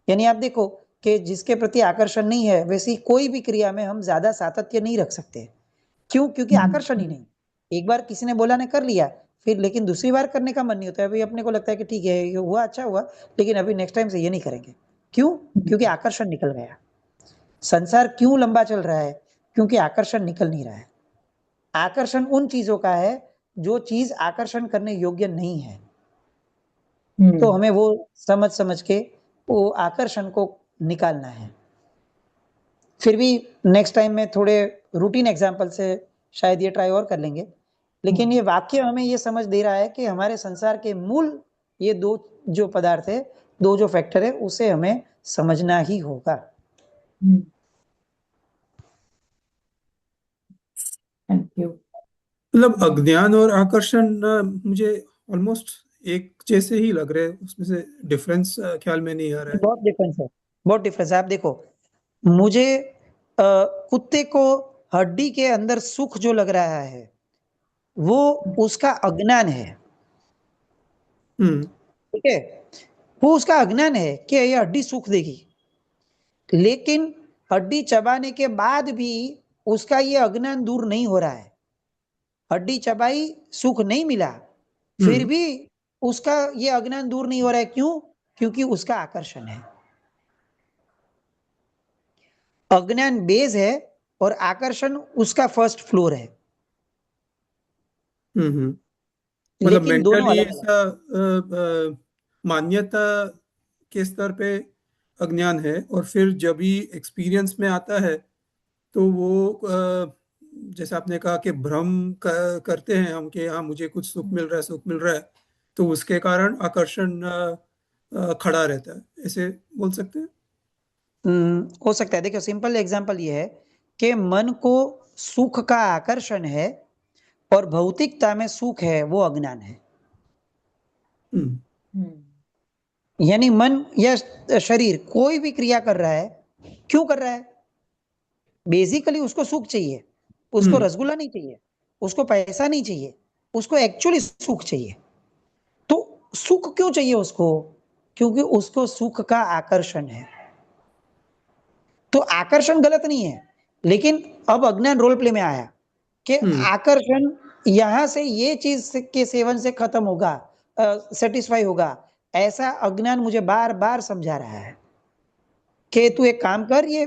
यानी आप देखो कि जिसके प्रति आकर्षण नहीं है, वैसी कोई भी क्रिया में हम ज्यादा सातत्य नहीं रख सकते। क्यों? क्योंकि आकर्षण ही नहीं। एक बार किसी ने बोला, ने कर लिया, फिर लेकिन दूसरी बार करने का मन नहीं होता है। अभी अपने को लगता है कि ठीक है ये हुआ, अच्छा हुआ, लेकिन अभी नेक्स्ट टाइम से ये नहीं करेंगे। क्यों? क्योंकि आकर्षण निकल गया। संसार क्यों लंबा चल रहा है? क्योंकि आकर्षण निकल नहीं रहा है। आकर्षण उन चीजों का है जो चीज आकर्षण करने योग्य नहीं है। तो हमें वो समझ समझ के वो आकर्षण को निकालना है। फिर भी नेक्स्ट टाइम में थोड़े रूटीन एग्जाम्पल से शायद ये ट्राई और कर लेंगे, लेकिन ये वाक्य हमें ये समझ दे रहा है कि हमारे संसार के मूल ये दो जो पदार्थ है, दो जो फैक्टर है, उसे हमें समझना ही होगा। Thank you. मतलब अज्ञान और आकर्षण मुझे ऑलमोस्ट एक जैसे ही लग रहे हैं, उसमें से डिफरेंस ख्याल में नहीं आ रहा है। बहुत डिफरेंस है, बहुत डिफरेंस है। आप देखो, मुझे कुत्ते को हड्डी के अंदर सुख जो लग रहा है वो उसका अज्ञान है। ठीक है, वो उसका अज्ञान है कि यह हड्डी सुख देगी, लेकिन हड्डी चबाने के बाद भी उसका ये अज्ञान दूर नहीं हो रहा है। हड्डी चबाई, सुख नहीं मिला, फिर भी उसका ये अज्ञान दूर नहीं हो रहा है। क्यों? क्योंकि उसका आकर्षण है। अज्ञान बेस है और आकर्षण उसका फर्स्ट फ्लोर है। मतलब लेकिन दोनों मेंटली अलग ऐसा मान्यता के स्तर पे अज्ञान है, और फिर जब भी एक्सपीरियंस में आता है तो वो जैसे आपने कहा कि भ्रम करते हैं हम कि हाँ मुझे कुछ सुख मिल रहा है, सुख मिल रहा है, तो उसके कारण आकर्षण खड़ा रहता है, ऐसे बोल सकते हैं। हो सकता है। देखो, सिंपल एग्जांपल ये है कि मन को सुख का आकर्षण है और भौतिकता में सुख है, वो अज्ञान है। यानी मन या शरीर कोई भी क्रिया कर रहा है, क्यों कर रहा है? बेसिकली उसको सुख चाहिए, उसको रसगुल्ला नहीं चाहिए, उसको पैसा नहीं चाहिए, उसको एक्चुअली सुख चाहिए। तो सुख क्यों चाहिए उसको? क्योंकि उसको सुख का आकर्षण है। तो आकर्षण गलत नहीं है, लेकिन अब अज्ञान रोल प्ले में आया कि आकर्षण यहां से ये चीज के सेवन से खत्म होगा, सेटिस्फाई होगा, ऐसा अज्ञान मुझे बार बार समझा रहा है कि तू एक काम कर, ये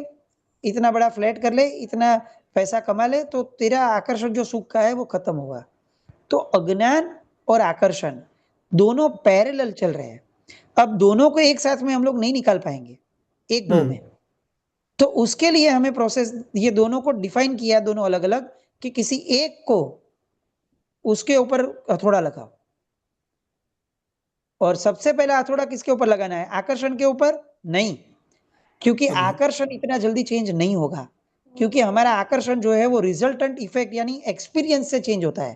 इतना बड़ा फ्लैट कर ले, इतना पैसा कमा ले, तो तेरा आकर्षण जो सुख का है वो खत्म होगा। तो अज्ञान और आकर्षण दोनों पैरेलल चल रहे हैं। अब दोनों को एक साथ में हम लोग नहीं निकाल पाएंगे एक भाव में। तो उसके लिए हमें प्रोसेस, ये दोनों को डिफाइन किया, दोनों अलग अलग, कि किसी एक को उसके ऊपर हथौड़ा लगाओ। और सबसे पहला हथौड़ा किसके ऊपर लगाना है? आकर्षण के ऊपर नहीं, क्योंकि आकर्षण इतना जल्दी चेंज नहीं होगा, क्योंकि हमारा आकर्षण जो है वो रिजल्टेंट इफेक्ट यानी एक्सपीरियंस से चेंज होता है।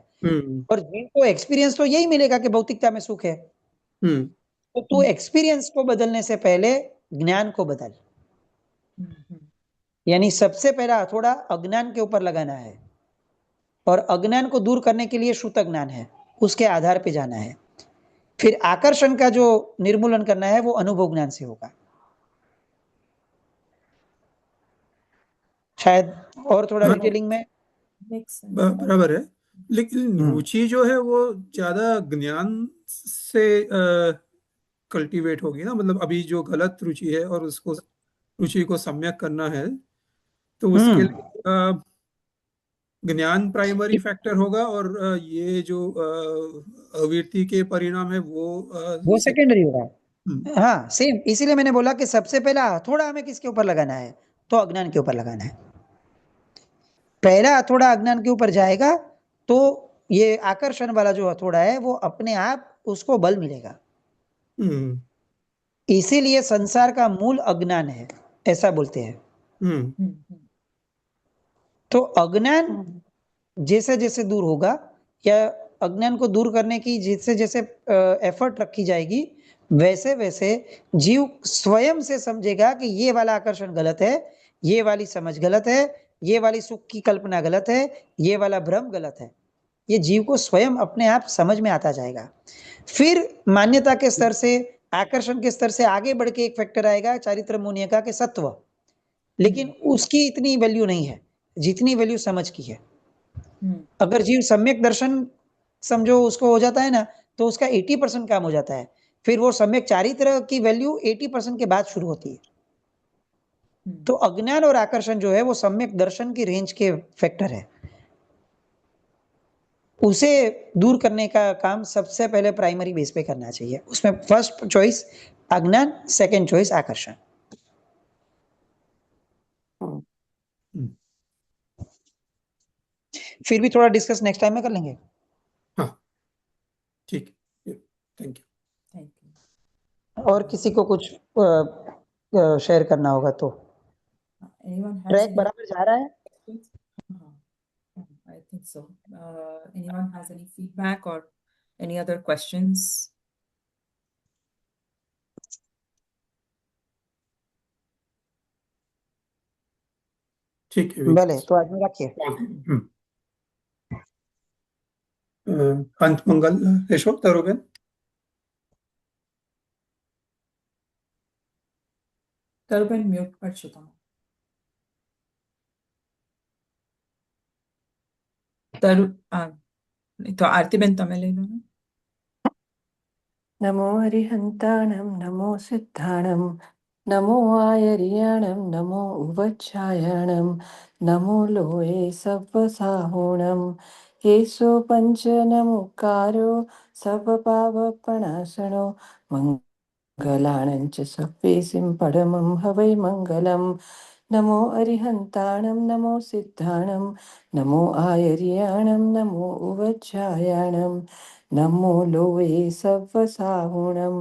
और जिनको एक्सपीरियंस तो यही मिलेगा कि भौतिकता में सुख है। तो तू एक्सपीरियंस को बदलने से पहले ज्ञान को बदल। यानी सबसे पहला हथौड़ा अज्ञान के ऊपर लगाना है, और अज्ञान को दूर करने के लिए शुद्ध ज्ञान है, उसके आधार पे जाना है। फिर आकर्षण का जो निर्मूलन करना है वो अनुभव ज्ञान से होगा। शायद और थोड़ा डिटेलिंग में बराबर है, लेकिन रुचि जो है वो ज्यादा ज्ञान से कल्टीवेट होगी ना। मतलब अभी जो गलत रुचि है और उसको रुचि को सम्यक करना है, तो उसके लिए ज्ञान प्राइमरी फैक्टर होगा, और ये जो अविरति के परिणाम है वो सेकेंडरी होगा। हाँ, सेम। इसीलिए मैंने बोला कि सबसे पहला हथौड़ा हमें किसके ऊपर लगाना है? तो अज्ञान के ऊपर लगाना है। पहला हथौड़ा अज्ञान के ऊपर जाएगा तो ये आकर्षण वाला जो हथौड़ा है वो अपने आप उसको बल मिलेगा। हम्म इसीलिए संसार का मूल अज्ञान है, ऐसा बोलते हैं। हम्म तो अज्ञान जैसे जैसे दूर होगा या अज्ञान को दूर करने की जैसे जैसे एफर्ट रखी जाएगी, वैसे वैसे जीव स्वयं से समझेगा कि ये वाला आकर्षण गलत है, ये वाली समझ गलत है, ये वाली सुख की कल्पना गलत है, ये वाला भ्रम गलत है। ये जीव को स्वयं अपने आप समझ में आता जाएगा। फिर मान्यता के स्तर से, आकर्षण के स्तर से आगे बढ़ के एक फैक्टर आएगा चारित्र मुनियका के सत्व, लेकिन उसकी इतनी वैल्यू नहीं है जितनी वैल्यू समझ की है। अगर जीव सम्यक दर्शन समझो उसको हो जाता है ना, तो उसका 80% काम हो जाता है। फिर वो सम्यक चारित्र की वैल्यू 80% के बाद शुरू होती है। तो अज्ञान और आकर्षण जो है वो सम्यक दर्शन की रेंज के फैक्टर है। उसे दूर करने का काम सबसे पहले प्राइमरी बेस पे करना चाहिए। उसमें फर्स्ट चॉइस अज्ञान, सेकंड चॉइस आकर्षण। फिर भी थोड़ा डिस्कस नेक्स्ट टाइम में कर लेंगे। हाँ ठीक है, थैंक यू। Thank you. और किसी को कुछ शेयर करना होगा तो Anyone has ट्रैक any बराबर जा रहा है? questions? I think so. Anyone has any feedback or any other questions? ठीक है, भले तो आज में रखिए। अंत मंगल यशो तरुबेन। તરુબેન મ્યુટ કરશો તમે. તો આરતીબેન તમે લઈ લો ને. नमो हरिहन्ताणं नमो सिद्धाणं नमो आयर्याणं नमो उवच्छायाणं नमो लोये सव्वसाहुणं येषो पञ्चनमुकारो सर्वपावपणासनो मङ्गलाणं च सव्वेसिं परमं हवै मङ्गलम् नमो अरिहन्ताणं नमो सिद्धाणं नमो आयर्याणं नमो उवच्छायाणं नमो लोये सव्वसाहुणं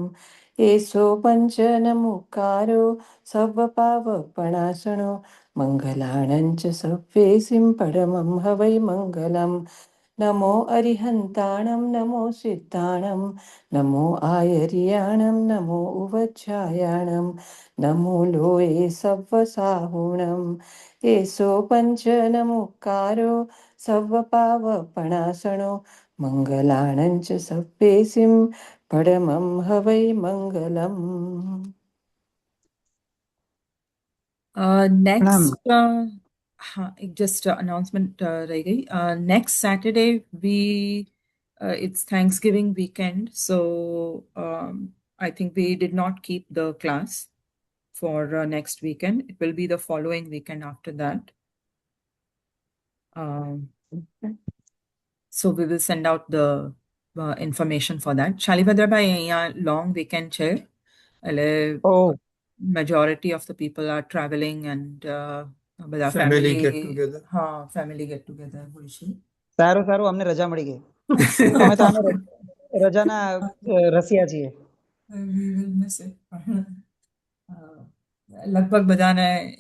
येषो पञ्चनमुकारो सर्वपावपणासनो मङ्गलाणं च सव्वेसिं परमं हवै मङ्गलम् नमो अरिहन्ताणं नमो सिद्धाणं नमो आयर्याणं नमो उवच्छायाणं नमो लोये सव्वसाहुणं येषो पञ्चनमुकारो सर्वपावपणासनो मङ्गलाणं च सव्वेसिं परमं हवै मङ्गलम्। नेक्स्ट हाँ एक जस्ट अनाउंसमेंट रह गई. Next Saturday we it's Thanksgiving weekend, so I think we did not keep the class for next weekend. It will be the following weekend after that. So we will send out the information for that. શાલિભદ્રભાઈ અહીંયા long weekend છે એટલે majority of the people are traveling and બધા Family family get together. હા family get together હોય છે. સારું સારું, અમને રજા મળી ગઈ. અમે તો આને રજાના રસિયા છીએ. We will miss it. લગભગ બધાને